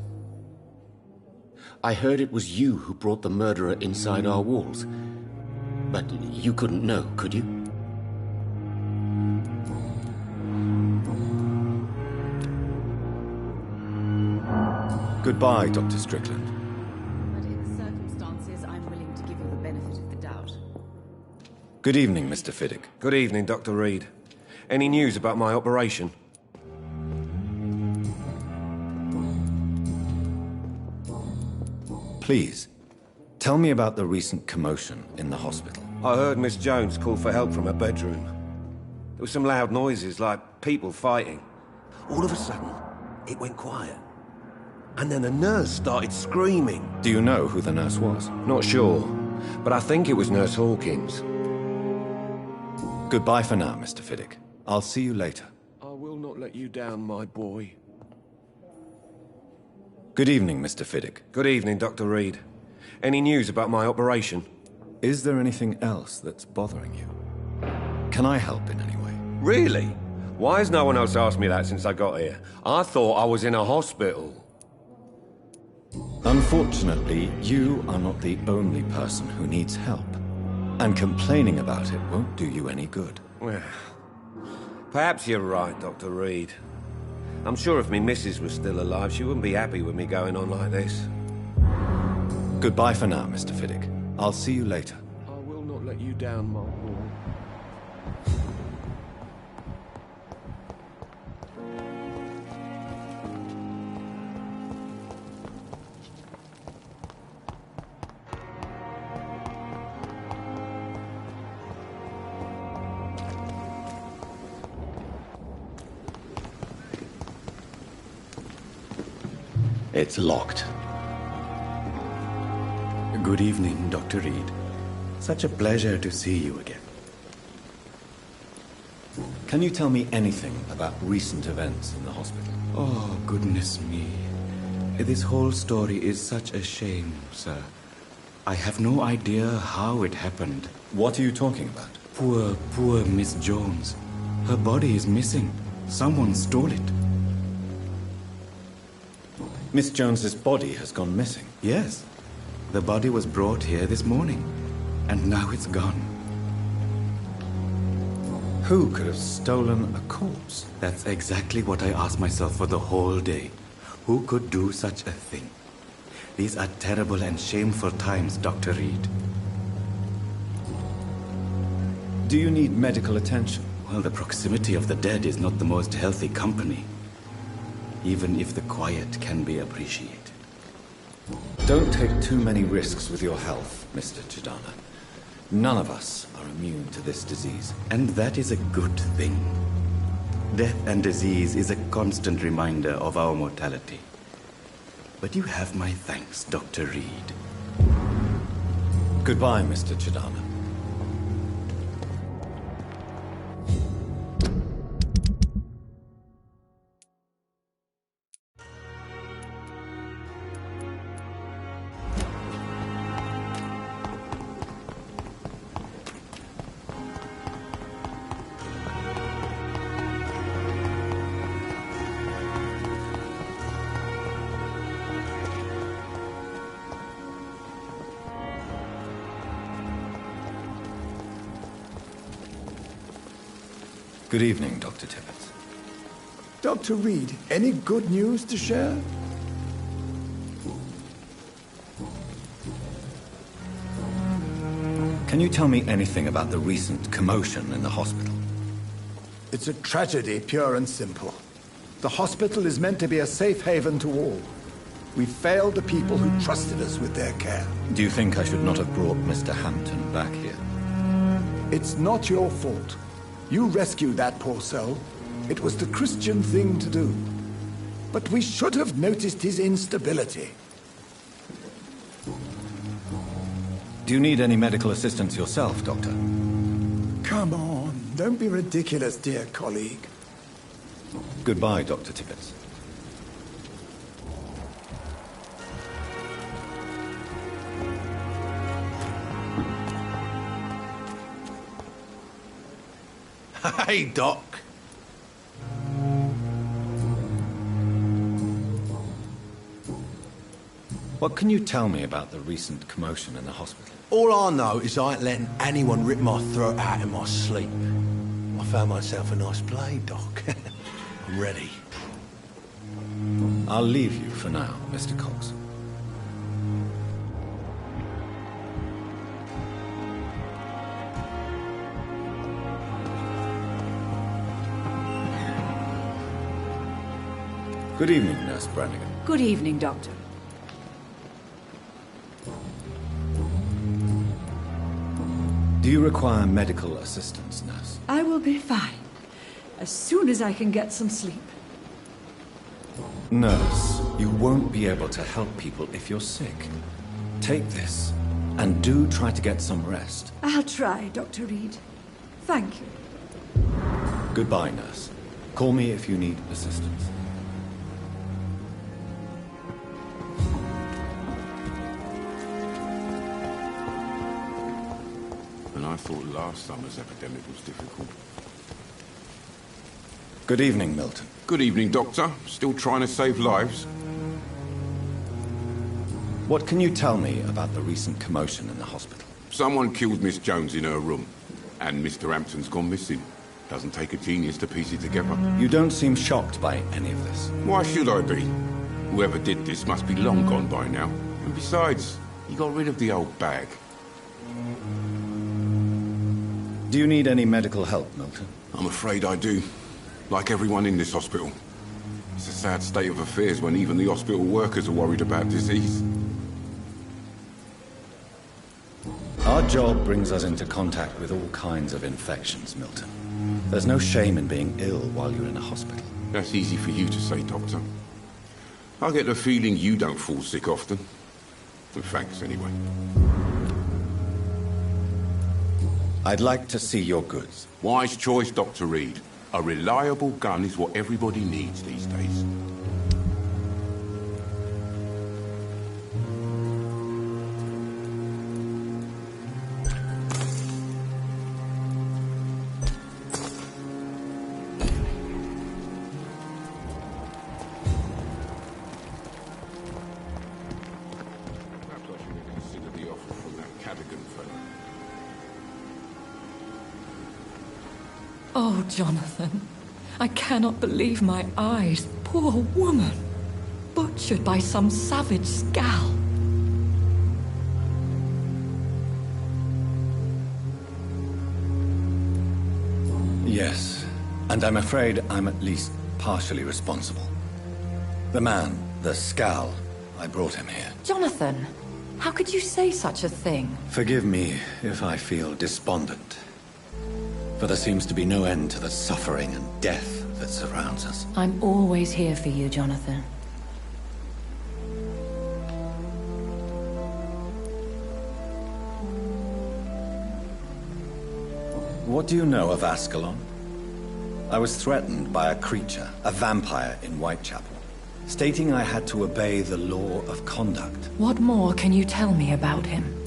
I heard it was you who brought the murderer inside our walls. But you couldn't know, could you? Goodbye, Dr. Strickland. But in the circumstances, I'm willing to give you the benefit of the doubt. Good evening, Mr. Fiddick. Good evening, Dr. Reed. Any news about my operation? Please, tell me about the recent commotion in the hospital. I heard Miss Jones call for help from her bedroom. There were some loud noises, like people fighting. All of a sudden, it went quiet. And then the nurse started screaming. Do you know who the nurse was? Not sure, but I think it was Nurse Hawkins. Goodbye for now, Mr. Fiddick. I'll see you later. I will not let you down, my boy. Good evening, Mr. Fiddick. Good evening, Dr. Reed. Any news about my operation? Is there anything else that's bothering you? Can I help in any way? Really? Why has no one else asked me that since I got here? I thought I was in a hospital. Unfortunately, you are not the only person who needs help. And complaining about it won't do you any good. Well, perhaps you're right, Dr. Reed. I'm sure if me missus was still alive, she wouldn't be happy with me going on like this. Goodbye for now, Mr. Fiddick. I'll see you later. I will not let you down, my boy. It's locked. Good evening, Dr. Reed. Such a pleasure to see you again. Can you tell me anything about recent events in the hospital? Oh, goodness me. This whole story is such a shame, sir. I have no idea how it happened. What are you talking about? Poor Miss Jones. Her body is missing. Someone stole it. Miss Jones's body has gone missing? Yes. The body was brought here this morning, and now it's gone. Who could have stolen a corpse? That's exactly what I asked myself for the whole day. Who could do such a thing? These are terrible and shameful times, Dr. Reed. Do you need medical attention? Well, the proximity of the dead is not the most healthy company, even if the quiet can be appreciated. Don't take too many risks with your health, Mr. Chidana. None of us are immune to this disease. And that is a good thing. Death and disease is a constant reminder of our mortality. But you have my thanks, Dr. Reed. Goodbye, Mr. Chidana. Good evening, Dr. Tibbets. Dr. Reed, any good news to share? Can you tell me anything about the recent commotion in the hospital? It's a tragedy, pure and simple. The hospital is meant to be a safe haven to all. We failed the people who trusted us with their care. Do you think I should not have brought Mr. Hampton back here? It's not your fault. You rescued that poor soul. It was the Christian thing to do. But we should have noticed his instability. Do you need any medical assistance yourself, Doctor? Come on, don't be ridiculous, dear colleague. Goodbye, Dr. Tibbets. Hey, Doc. What can you tell me about the recent commotion in the hospital? All I know is I ain't letting anyone rip my throat out in my sleep. I found myself a nice blade, Doc. I'm ready. I'll leave you for now, Mr. Cox. Good evening, Nurse Brannigan. Good evening, Doctor. Do you require medical assistance, Nurse? I will be fine. As soon as I can get some sleep. Nurse, you won't be able to help people if you're sick. Take this, and do try to get some rest. I'll try, Dr. Reed. Thank you. Goodbye, Nurse. Call me if you need assistance. And I thought last summer's epidemic was difficult. Good evening, Milton. Good evening, Doctor. Still trying to save lives? What can you tell me about the recent commotion in the hospital? Someone killed Miss Jones in her room, and Mr. Hampton's gone missing. Doesn't take a genius to piece it together. You don't seem shocked by any of this. Why should I be? Whoever did this must be long gone by now. And besides, he got rid of the old bag. Do you need any medical help, Milton? I'm afraid I do. Like everyone in this hospital. It's a sad state of affairs when even the hospital workers are worried about disease. Our job brings us into contact with all kinds of infections, Milton. There's no shame in being ill while you're in a hospital. That's easy for you to say, Doctor. I get the feeling you don't fall sick often. Thanks, anyway. I'd like to see your goods. Wise choice, Dr. Reed. A reliable gun is what everybody needs these days. Oh, Jonathan, I cannot believe my eyes. Poor woman. Butchered by some savage scowl. Yes, and I'm afraid I'm at least partially responsible. The man, the scowl, I brought him here. Jonathan, how could you say such a thing? Forgive me if I feel despondent. For there seems to be no end to the suffering and death that surrounds us. I'm always here for you, Jonathan. What do you know of Ascalon? I was threatened by a creature, a vampire in Whitechapel, stating I had to obey the law of conduct. What more can you tell me about him?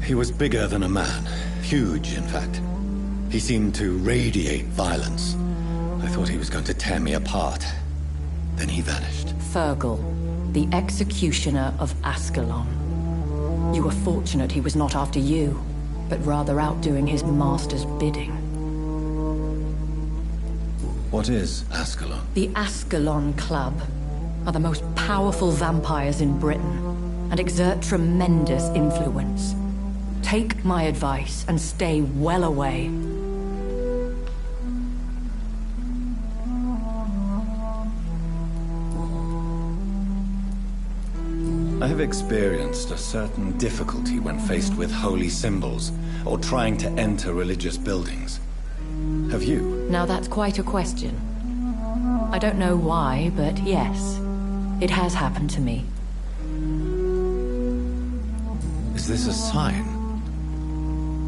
He was bigger than a man. Huge, in fact. He seemed to radiate violence. I thought he was going to tear me apart. Then he vanished. Fergal, the executioner of Ascalon. You were fortunate he was not after you, but rather out doing his master's bidding. What is Ascalon? The Ascalon Club are the most powerful vampires in Britain and exert tremendous influence. Take my advice and stay well away. I have experienced a certain difficulty when faced with holy symbols or trying to enter religious buildings. Have you? Now that's quite a question. I don't know why, but yes, it has happened to me. Is this a sign?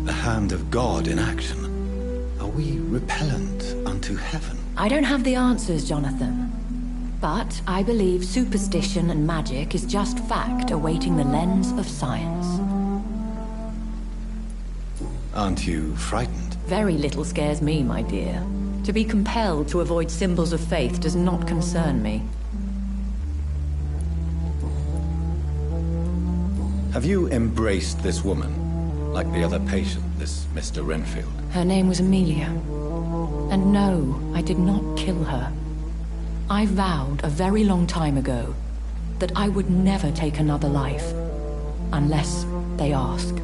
The hand of God in action? Are we repellent unto heaven? I don't have the answers, Jonathan. But I believe superstition and magic is just fact awaiting the lens of science. Aren't you frightened? Very little scares me, my dear. To be compelled to avoid symbols of faith does not concern me. Have you embraced this woman? Like the other patient, this Mr. Renfield? Her name was Amelia. And no, I did not kill her. I vowed a very long time ago that I would never take another life, unless they ask.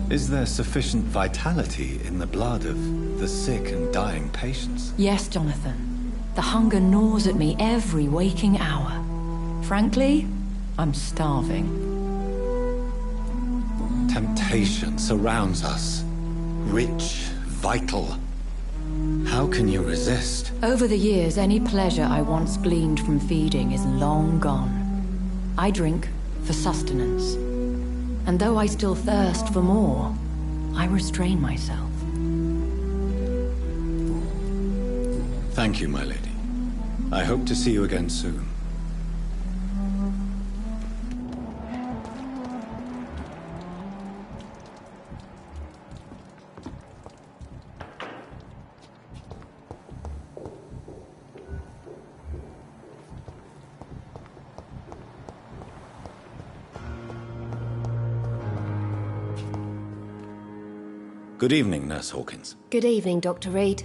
Is there sufficient vitality in the blood of the sick and dying patients? Yes, Jonathan. The hunger gnaws at me every waking hour. Frankly, I'm starving. Temptation surrounds us. Rich, vital. How can you resist? Over the years, any pleasure I once gleaned from feeding is long gone. I drink for sustenance. And though I still thirst for more, I restrain myself. Thank you, my lady. I hope to see you again soon. Good evening, Nurse Hawkins. Good evening, Dr. Reed.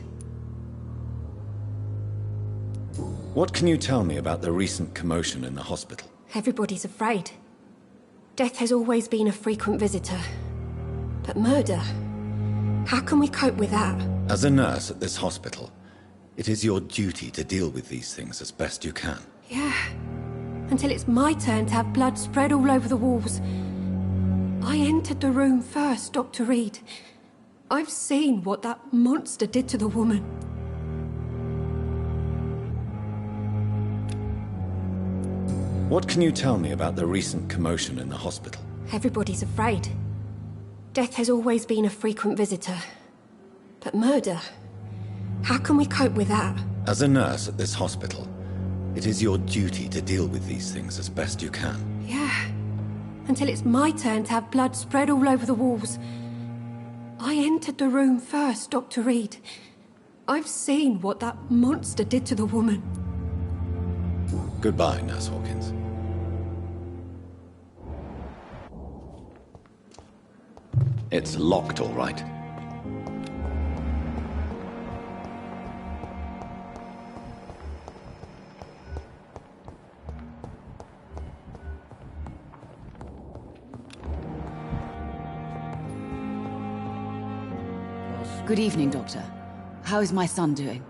What can you tell me about the recent commotion in the hospital? Everybody's afraid. Death has always been a frequent visitor. But murder? How can we cope with that? As a nurse at this hospital, it is your duty to deal with these things as best you can. Yeah. Until it's my turn to have blood spread all over the walls. I entered the room first, Dr. Reed. I've seen what that monster did to the woman. What can you tell me about the recent commotion in the hospital? Everybody's afraid. Death has always been a frequent visitor. But murder? How can we cope with that? As a nurse at this hospital, it is your duty to deal with these things as best you can. Yeah. Until it's my turn to have blood spread all over the walls. I entered the room first, Dr. Reed. I've seen what that monster did to the woman. Goodbye, Nurse Hawkins. It's locked, all right. Good evening, Doctor. How is my son doing?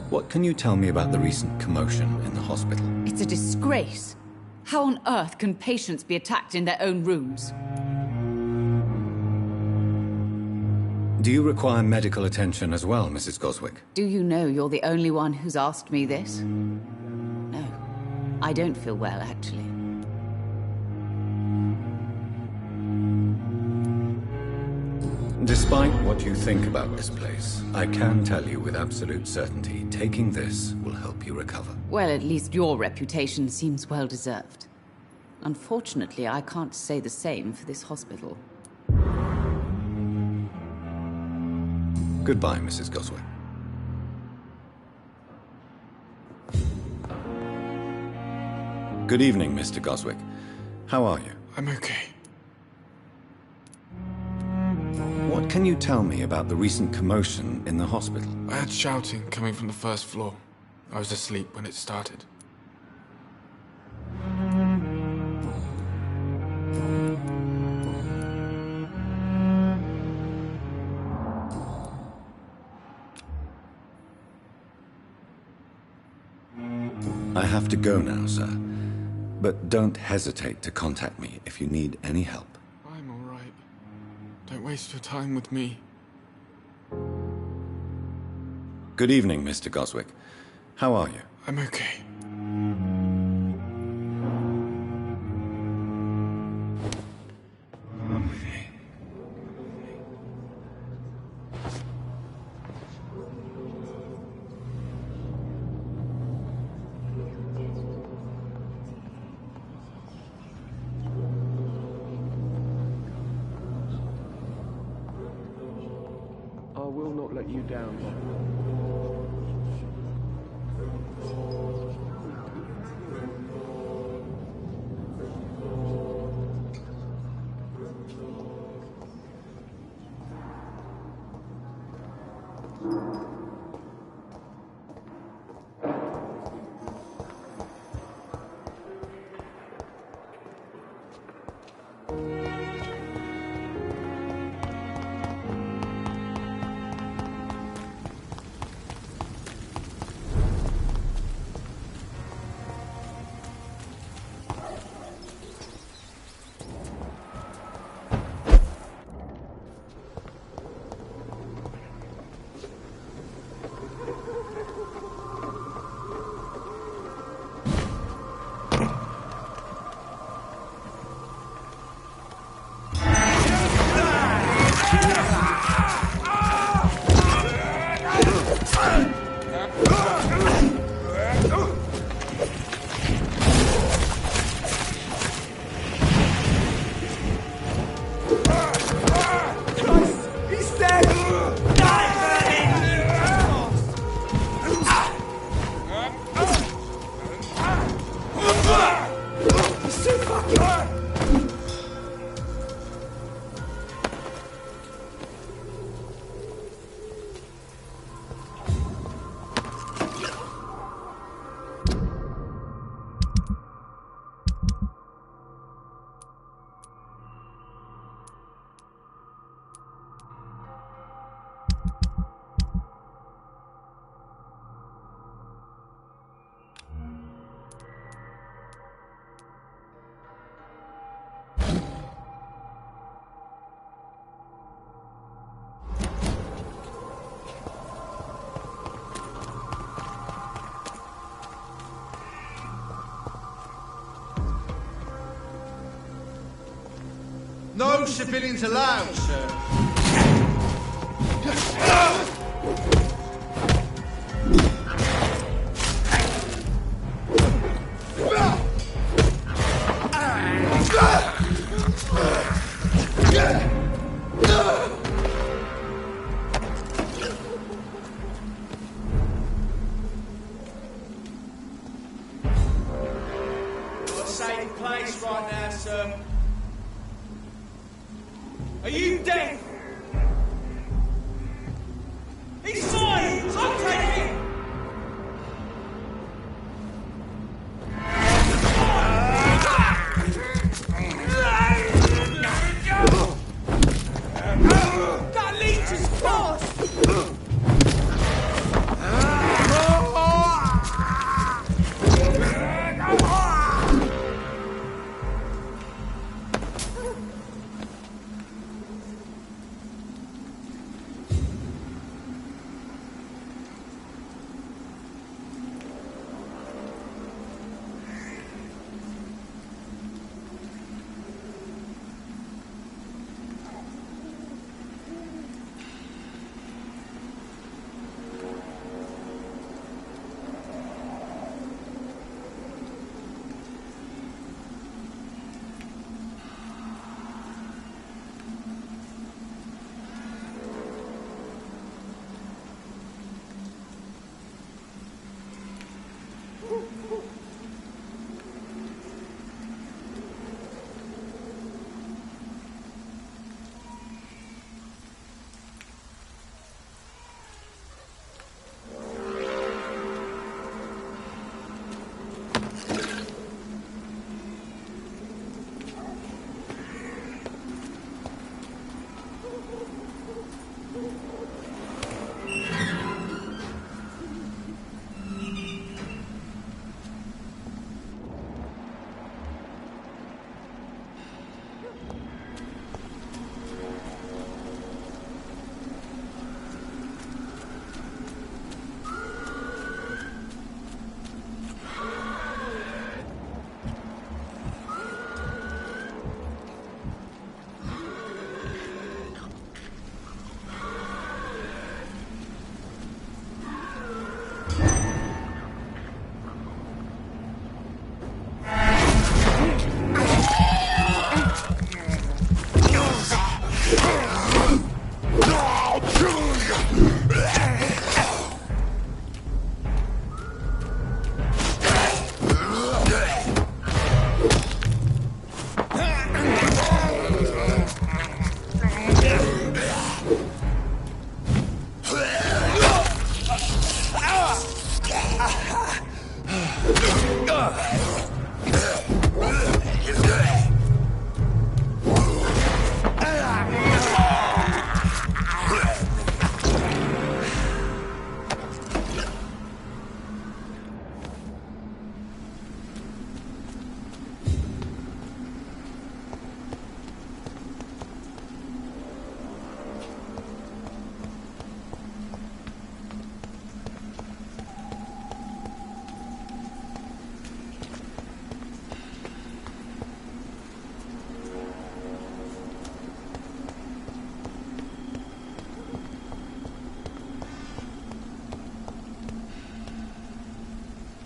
What can you tell me about the recent commotion in the hospital? It's a disgrace. How on earth can patients be attacked in their own rooms? Do you require medical attention as well, Mrs. Goswick? Do you know you're the only one who's asked me this? No. I don't feel well, actually. Despite what you think about this place, I can tell you with absolute certainty, taking this will help you recover. Well, at least your reputation seems well-deserved. Unfortunately, I can't say the same for this hospital. Goodbye, Mrs. Goswick. Good evening, Mr. Goswick. How are you? I'm okay. What can you tell me about the recent commotion in the hospital? I had shouting coming from the first floor. I was asleep when it started. I have to go now, sir. But don't hesitate to contact me if you need any help. I'm all right. Don't waste your time with me. Good evening, Mr. Goswick. How are you? I'm okay. I will not let you down. civilians allowed, sir. Safe place right now, sir. Are you deaf? He's fine! I'll take him! That leech is fast!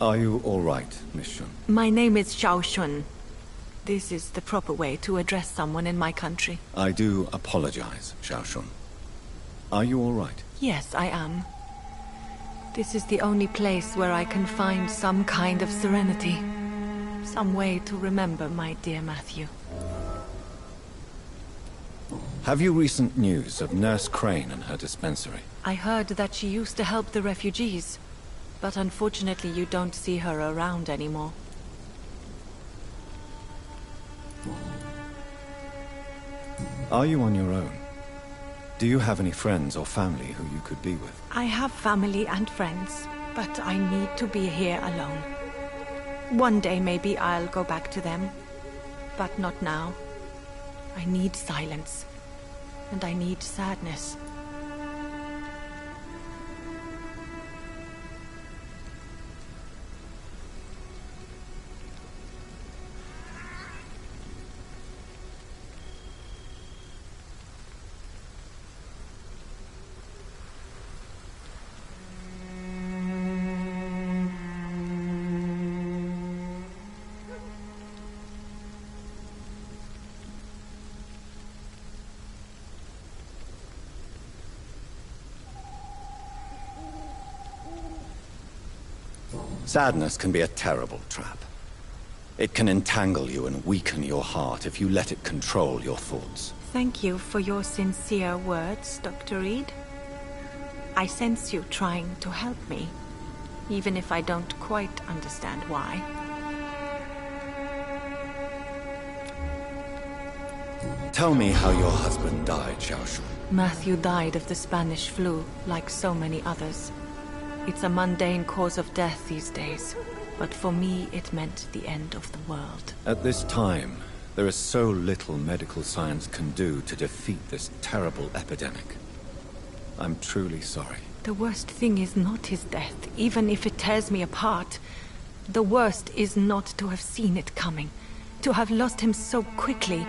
Are you all right, Miss Shun? My name is Xiao Shun. This is the proper way to address someone in my country. I do apologize, Xiao Shun. Are you all right? Yes, I am. This is the only place where I can find some kind of serenity. Some way to remember my dear Matthew. Have you recent news of Nurse Crane and her dispensary? I heard that she used to help the refugees, but unfortunately you don't see her around anymore. Are you on your own? Do you have any friends or family who you could be with? I have family and friends, but I need to be here alone. One day maybe I'll go back to them, but not now. I need silence, and I need sadness. Sadness can be a terrible trap. It can entangle you and weaken your heart if you let it control your thoughts. Thank you for your sincere words, Dr. Reed. I sense you trying to help me, even if I don't quite understand why. Tell me how your husband died, Xiaoshun. Matthew died of the Spanish flu, like so many others. It's a mundane cause of death these days, but for me it meant the end of the world. At this time, there is so little medical science can do to defeat this terrible epidemic. I'm truly sorry. The worst thing is not his death, even if it tears me apart. The worst is not to have seen it coming, to have lost him so quickly,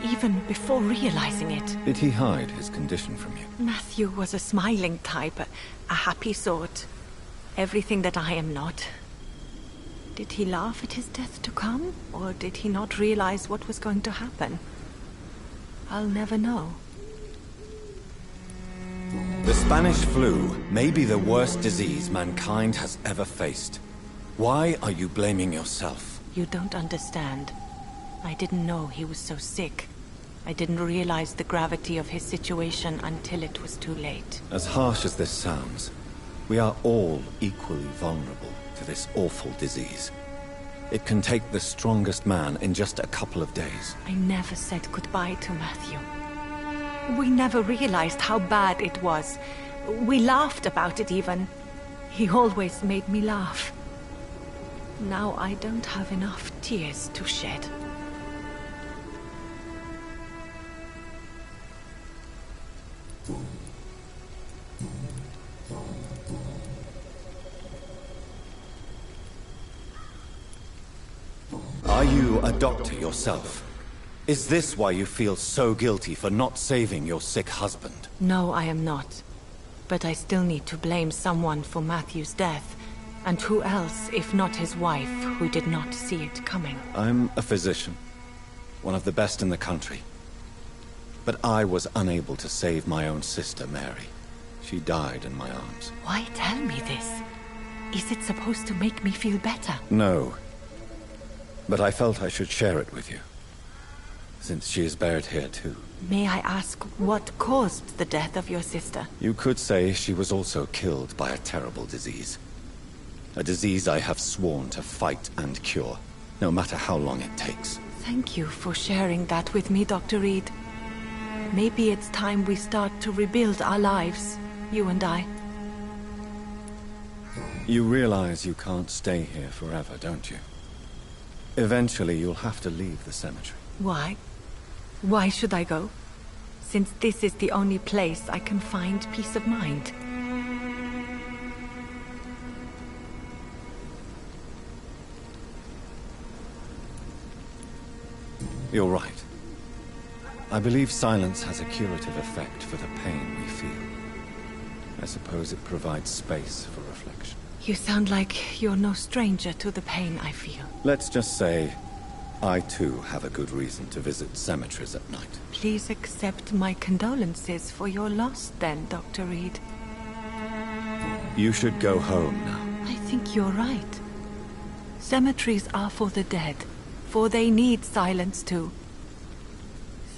even before realizing it. Did he hide his condition from you? Matthew was a smiling type, a happy sort. Everything that I am not. Did he laugh at his death to come, or did he not realize what was going to happen? I'll never know. The Spanish flu may be the worst disease mankind has ever faced. Why are you blaming yourself? You don't understand. I didn't know he was so sick. I didn't realize the gravity of his situation until it was too late. As harsh as this sounds, we are all equally vulnerable to this awful disease. It can take the strongest man in just a couple of days. I never said goodbye to Matthew. We never realized how bad it was. We laughed about it even. He always made me laugh. Now I don't have enough tears to shed. Are you a doctor yourself? Is this why you feel so guilty for not saving your sick husband? No, I am not. But I still need to blame someone for Matthew's death. And who else, if not his wife, who did not see it coming? I'm a physician. One of the best in the country. But I was unable to save my own sister, Mary. She died in my arms. Why tell me this? Is it supposed to make me feel better? No. But I felt I should share it with you. Since she is buried here too. May I ask what caused the death of your sister? You could say she was also killed by a terrible disease. A disease I have sworn to fight and cure, no matter how long it takes. Thank you for sharing that with me, Dr. Reed. Maybe it's time we start to rebuild our lives, you and I. You realize you can't stay here forever, don't you? Eventually you'll have to leave the cemetery. Why? Why should I go? Since this is the only place I can find peace of mind. You're right. I believe silence has a curative effect for the pain we feel. I suppose it provides space for reflection. You sound like you're no stranger to the pain I feel. Let's just say, I too have a good reason to visit cemeteries at night. Please accept my condolences for your loss then, Dr. Reed. You should go home now. I think you're right. Cemeteries are for the dead, for they need silence too.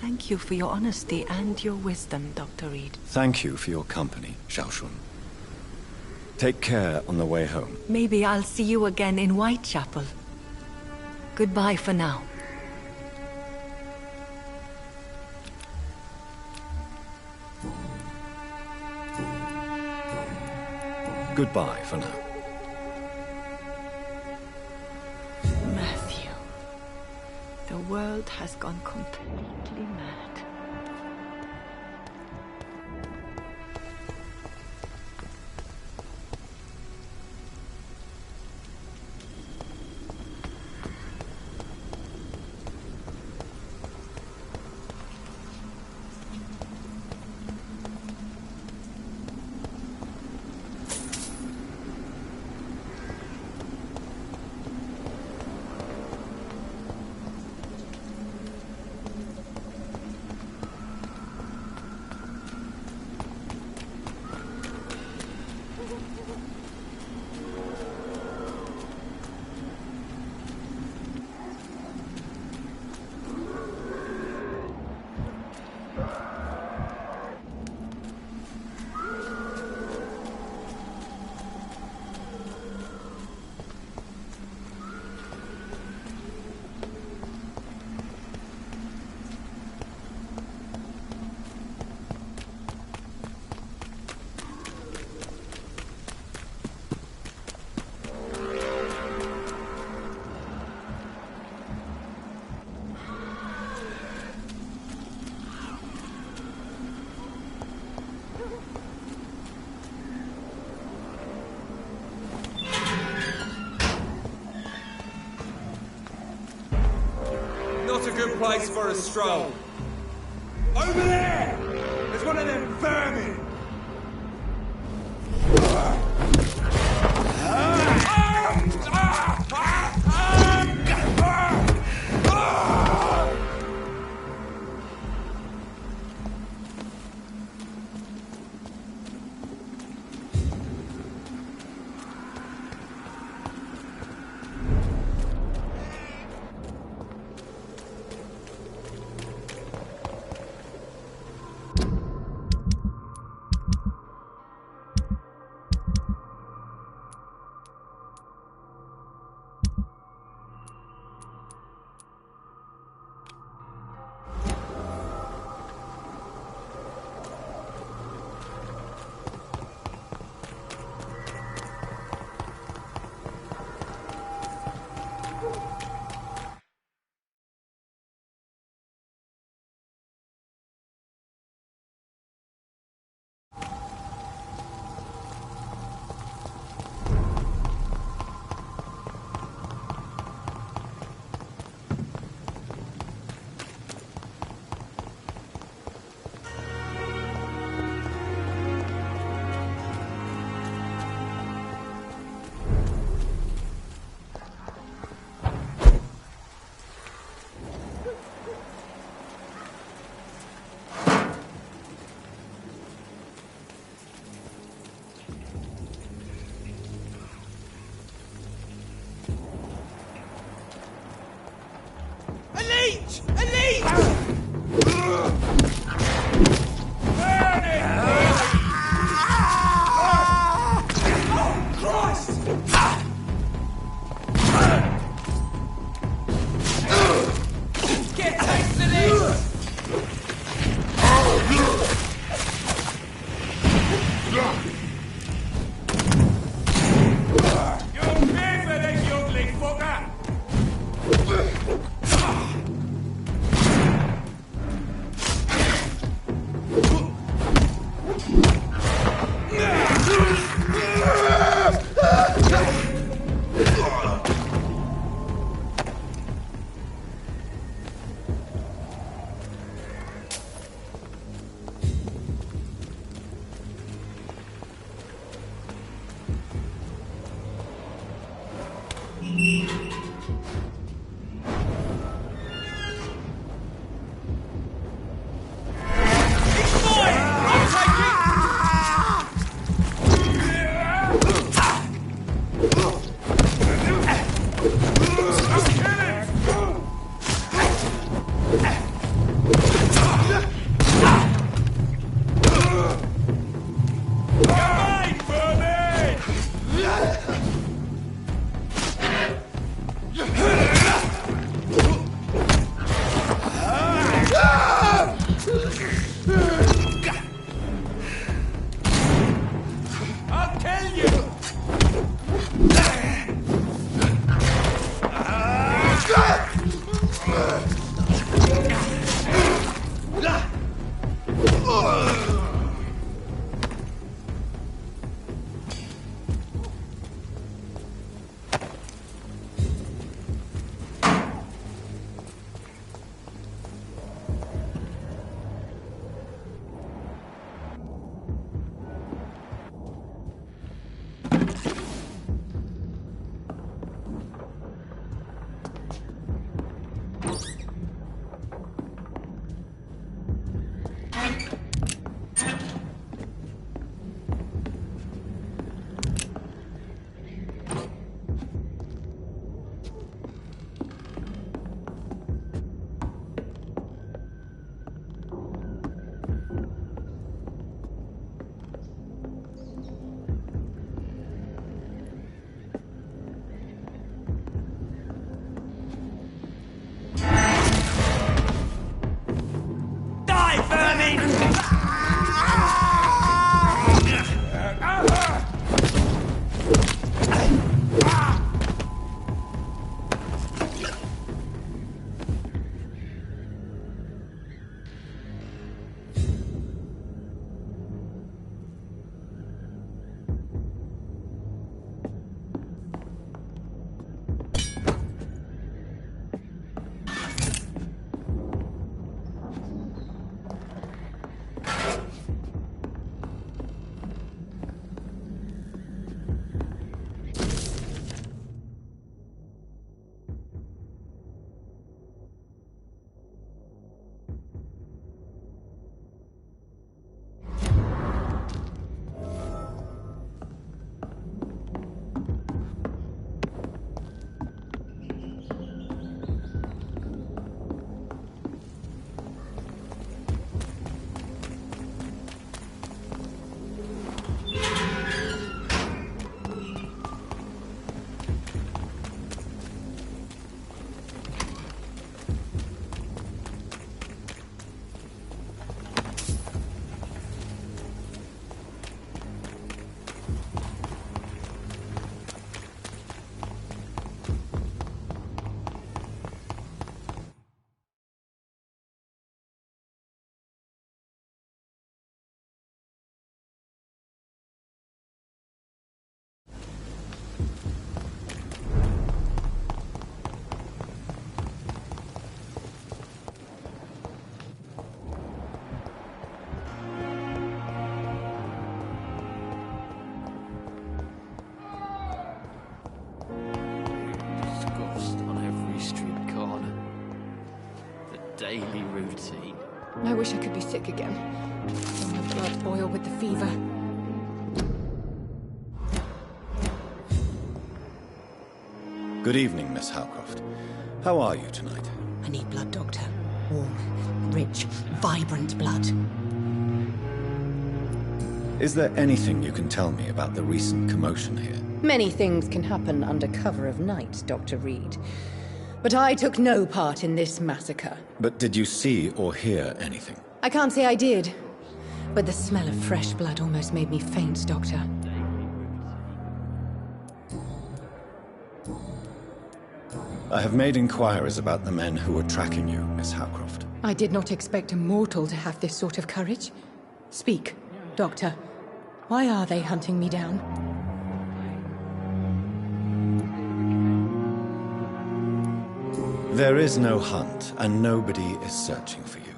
Thank you for your honesty and your wisdom, Dr. Reed. Thank you for your company, Xiaoshun. Take care on the way home. Maybe I'll see you again in Whitechapel. Goodbye for now. Goodbye for now. Matthew. The world has gone completely mad. place for a stroll. Over there! There's one of them vermin! Elite! Elite! Burn it! Oh, Christ! Get taste of this! You'll pay for this, you ugly fucker! I wish I could be sick again. Feel my blood boil with the fever. Good evening, Miss Howcroft. How are you tonight? I need blood, Doctor. Warm, rich, vibrant blood. Is there anything you can tell me about the recent commotion here? Many things can happen under cover of night, Dr. Reed. But I took no part in this massacre. But did you see or hear anything? I can't say I did. But the smell of fresh blood almost made me faint, Doctor. I have made inquiries about the men who were tracking you, Miss Howcroft. I did not expect a mortal to have this sort of courage. Speak, Doctor. Why are they hunting me down? There is no hunt, and nobody is searching for you.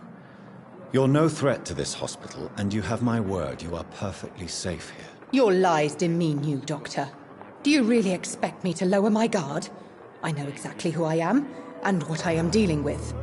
You're no threat to this hospital, and you have my word you are perfectly safe here. Your lies demean you, Doctor. Do you really expect me to lower my guard? I know exactly who I am, and what I am dealing with.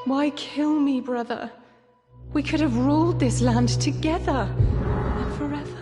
Why kill me, brother? We could have ruled this land together. And forever.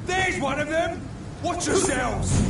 There's one of them! Watch yourselves!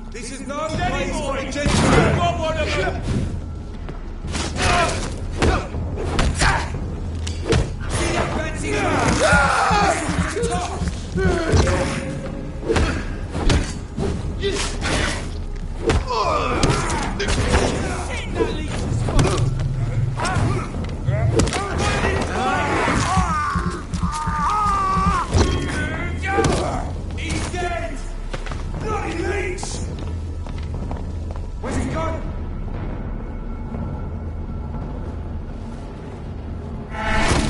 This is no place for a gentleman. Got one of them. See that fancy He's dead! Bloody leech! Where's he gone?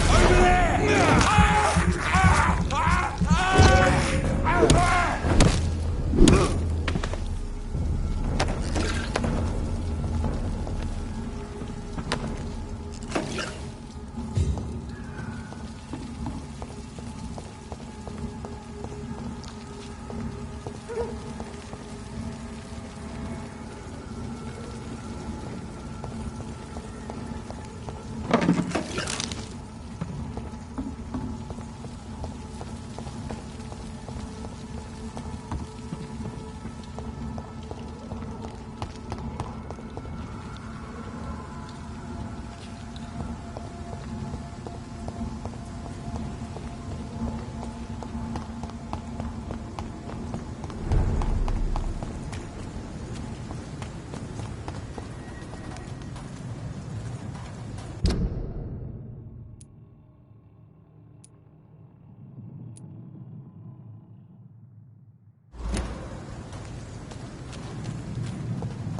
Over there!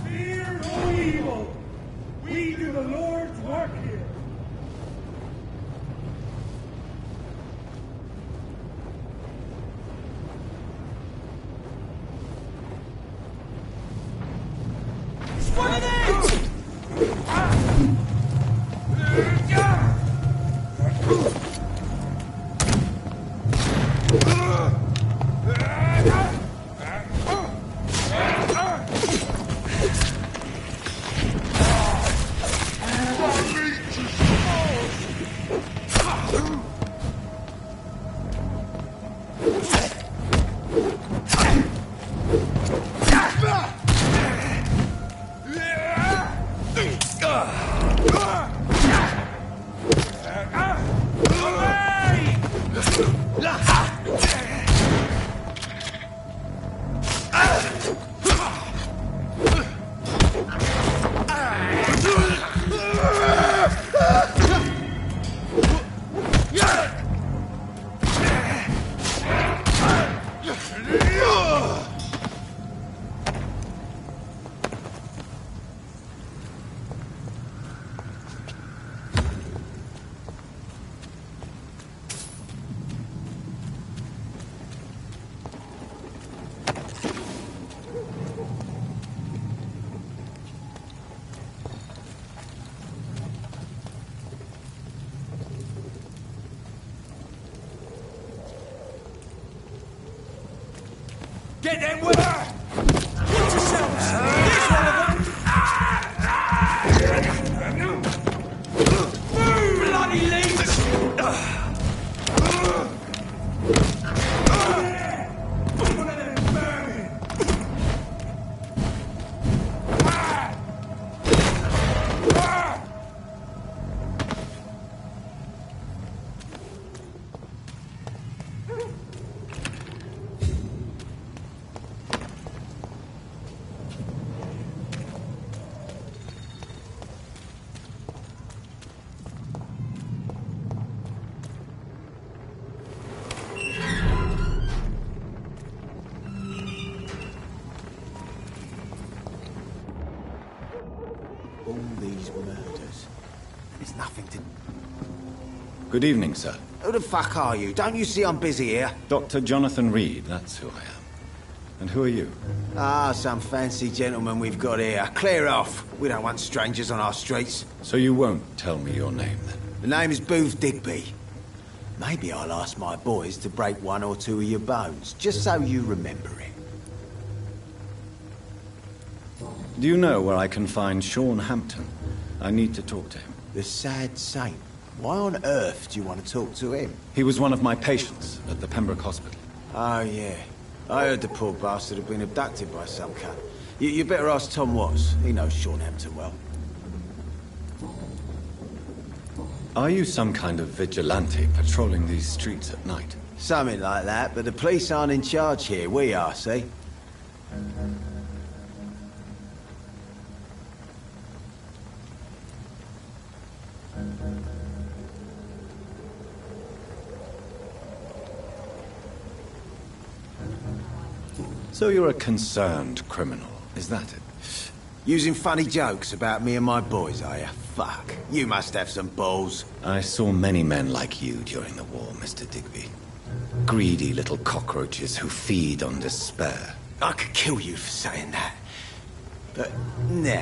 Fear no evil. We do the Lord's work here. It's one of them! Get them with her! Get yourselves! There's one of them! Move, bloody leech! One of them vermin! All these murders. There's nothing to... Good evening, sir. Who the fuck are you? Don't you see I'm busy here? Dr. Jonathan Reed, that's who I am. And who are you? Ah, some fancy gentleman we've got here. Clear off. We don't want strangers on our streets. So you won't tell me your name, then? The name is Booth Digby. Maybe I'll ask my boys to break one or two of your bones, just so you remember it. Do you know where I can find Sean Hampton? I need to talk to him. The sad saint. Why on earth do you want to talk to him? He was one of my patients at the Pembroke Hospital. Oh, yeah. I heard the poor bastard had been abducted by some cunt. You better ask Tom Watts. He knows Sean Hampton well. Are you some kind of vigilante patrolling these streets at night? Something like that, but the police aren't in charge here. We are, see? So you're a concerned criminal, is that it? Using funny jokes about me and my boys, are you? Fuck. You must have some balls. I saw many men like you during the war, Mr. Digby. Greedy little cockroaches who feed on despair. I could kill you for saying that. But, nah.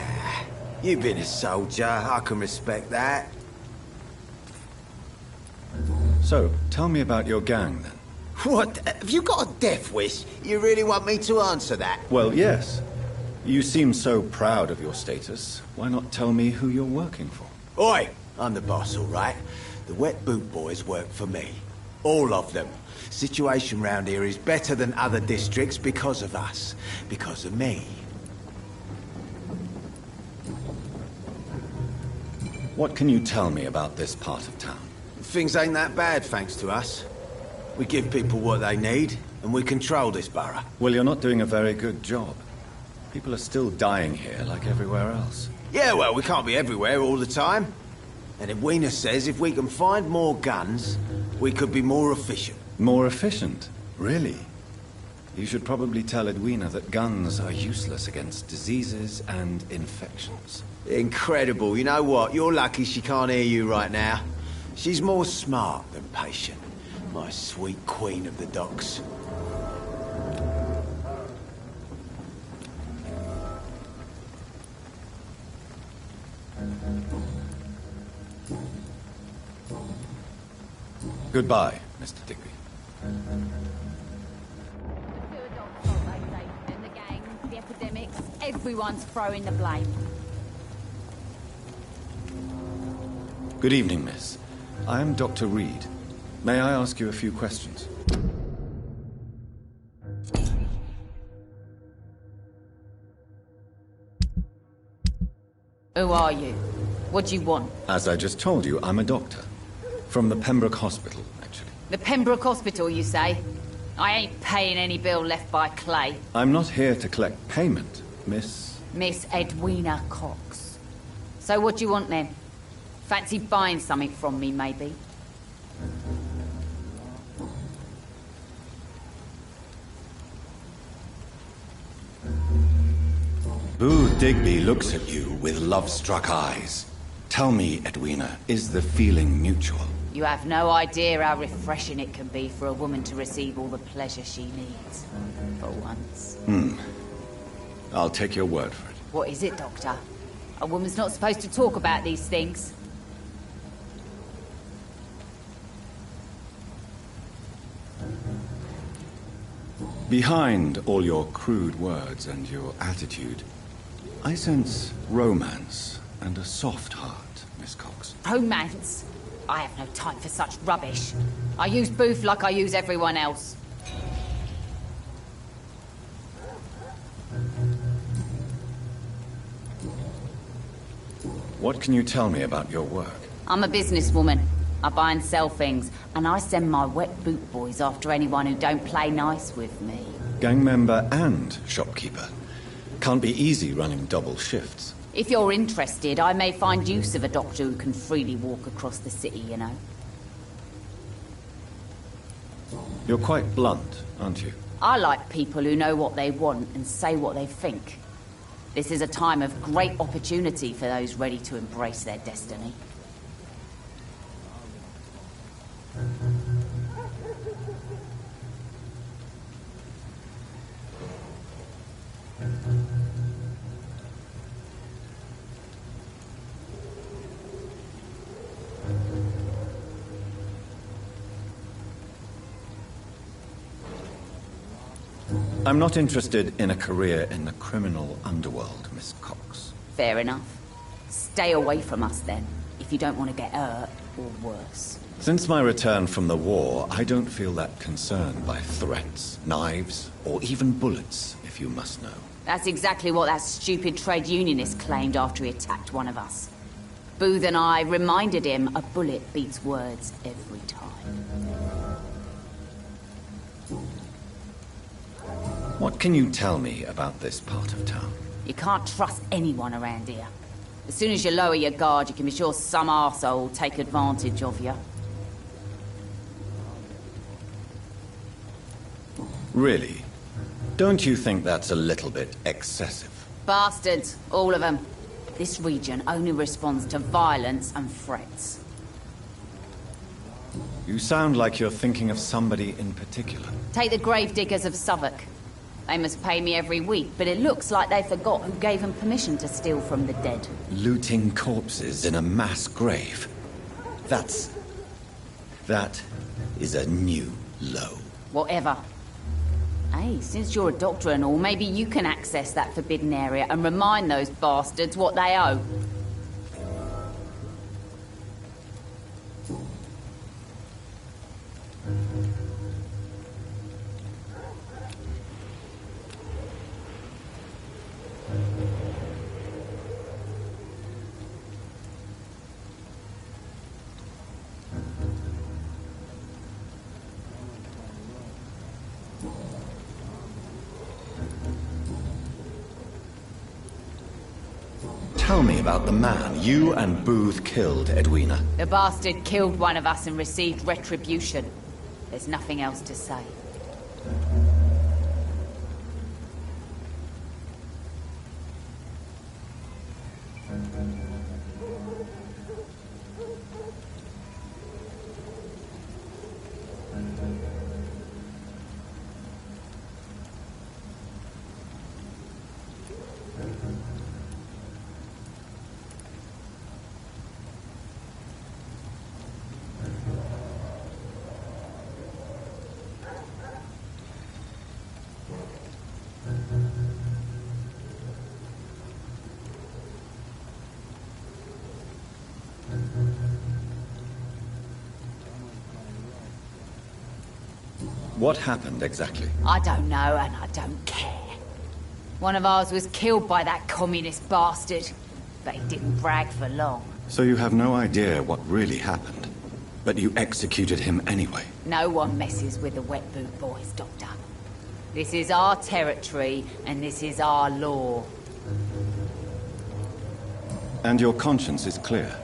You've been a soldier. I can respect that. So, tell me about your gang, then. What? Have you got a death wish? You really want me to answer that? Well, yes. You seem so proud of your status. Why not tell me who you're working for? Oi! I'm the boss, all right? The Wet Boot Boys work for me. All of them. Situation round here is better than other districts because of us. Because of me. What can you tell me about this part of town? Things ain't that bad, thanks to us. We give people what they need, and we control this borough. Well, you're not doing a very good job. People are still dying here, like everywhere else. Yeah, well, we can't be everywhere all the time. And Edwina says if we can find more guns, we could be more efficient. More efficient? Really? You should probably tell Edwina that guns are useless against diseases and infections. Incredible. You know what? You're lucky she can't hear you right now. She's more smart than patient. My sweet queen of the docks. Goodbye, Mr. Digby. The gangs, the epidemics, everyone's throwing the blame. Good evening, miss. I am Dr. Reed. May I ask you a few questions? Who are you? What do you want? As I just told you, I'm a doctor. From the Pembroke Hospital, actually. The Pembroke Hospital, you say? I ain't paying any bill left by Clay. I'm not here to collect payment, Miss... Miss Edwina Cox. So what do you want then? Fancy buying something from me, maybe? Booth Digby looks at you with love-struck eyes. Tell me, Edwina, is the feeling mutual? You have no idea how refreshing it can be for a woman to receive all the pleasure she needs. For once. I'll take your word for it. What is it, Doctor? A woman's not supposed to talk about these things. Behind all your crude words and your attitude, I sense romance and a soft heart, Miss Cox. Romance? I have no time for such rubbish. I use Booth like I use everyone else. What can you tell me about your work? I'm a businesswoman. I buy and sell things, and I send my Wet Boot Boys after anyone who don't play nice with me. Gang member and shopkeeper. Can't be easy running double shifts. If you're interested, I may find use of a doctor who can freely walk across the city, you know. You're quite blunt, aren't you? I like people who know what they want and say what they think. This is a time of great opportunity for those ready to embrace their destiny. I'm not interested in a career in the criminal underworld, Miss Cox. Fair enough. Stay away from us then, if you don't want to get hurt, or worse. Since my return from the war, I don't feel that concerned by threats, knives, or even bullets, if you must know. That's exactly what that stupid trade unionist claimed after he attacked one of us. Booth and I reminded him a bullet beats words every time. What can you tell me about this part of town? You can't trust anyone around here. As soon as you lower your guard, you can be sure some arsehole will take advantage of you. Really? Don't you think that's a little bit excessive? Bastards, all of them. This region only responds to violence and threats. You sound like you're thinking of somebody in particular. Take the gravediggers of Southwark. They must pay me every week, but it looks like they forgot who gave them permission to steal from the dead. Looting corpses in a mass grave. That is a new low. Whatever. Hey, since you're a doctor and all, maybe you can access that forbidden area and remind those bastards what they owe. Tell me about the man you and Booth killed, Edwina. The bastard killed one of us and received retribution. There's nothing else to say. What happened exactly? I don't know, and I don't care. One of ours was killed by that communist bastard, but he didn't brag for long. So you have no idea what really happened, but you executed him anyway. No one messes with the Wet Boot Boys, Doctor. This is our territory, and this is our law. And your conscience is clear.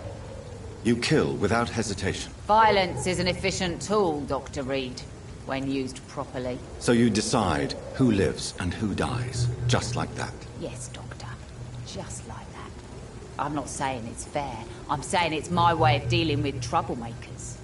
You kill without hesitation. Violence is an efficient tool, Dr. Reed, when used properly. So you decide who lives and who dies, just like that. Yes, Doctor. Just like that. I'm not saying it's fair. I'm saying it's my way of dealing with troublemakers.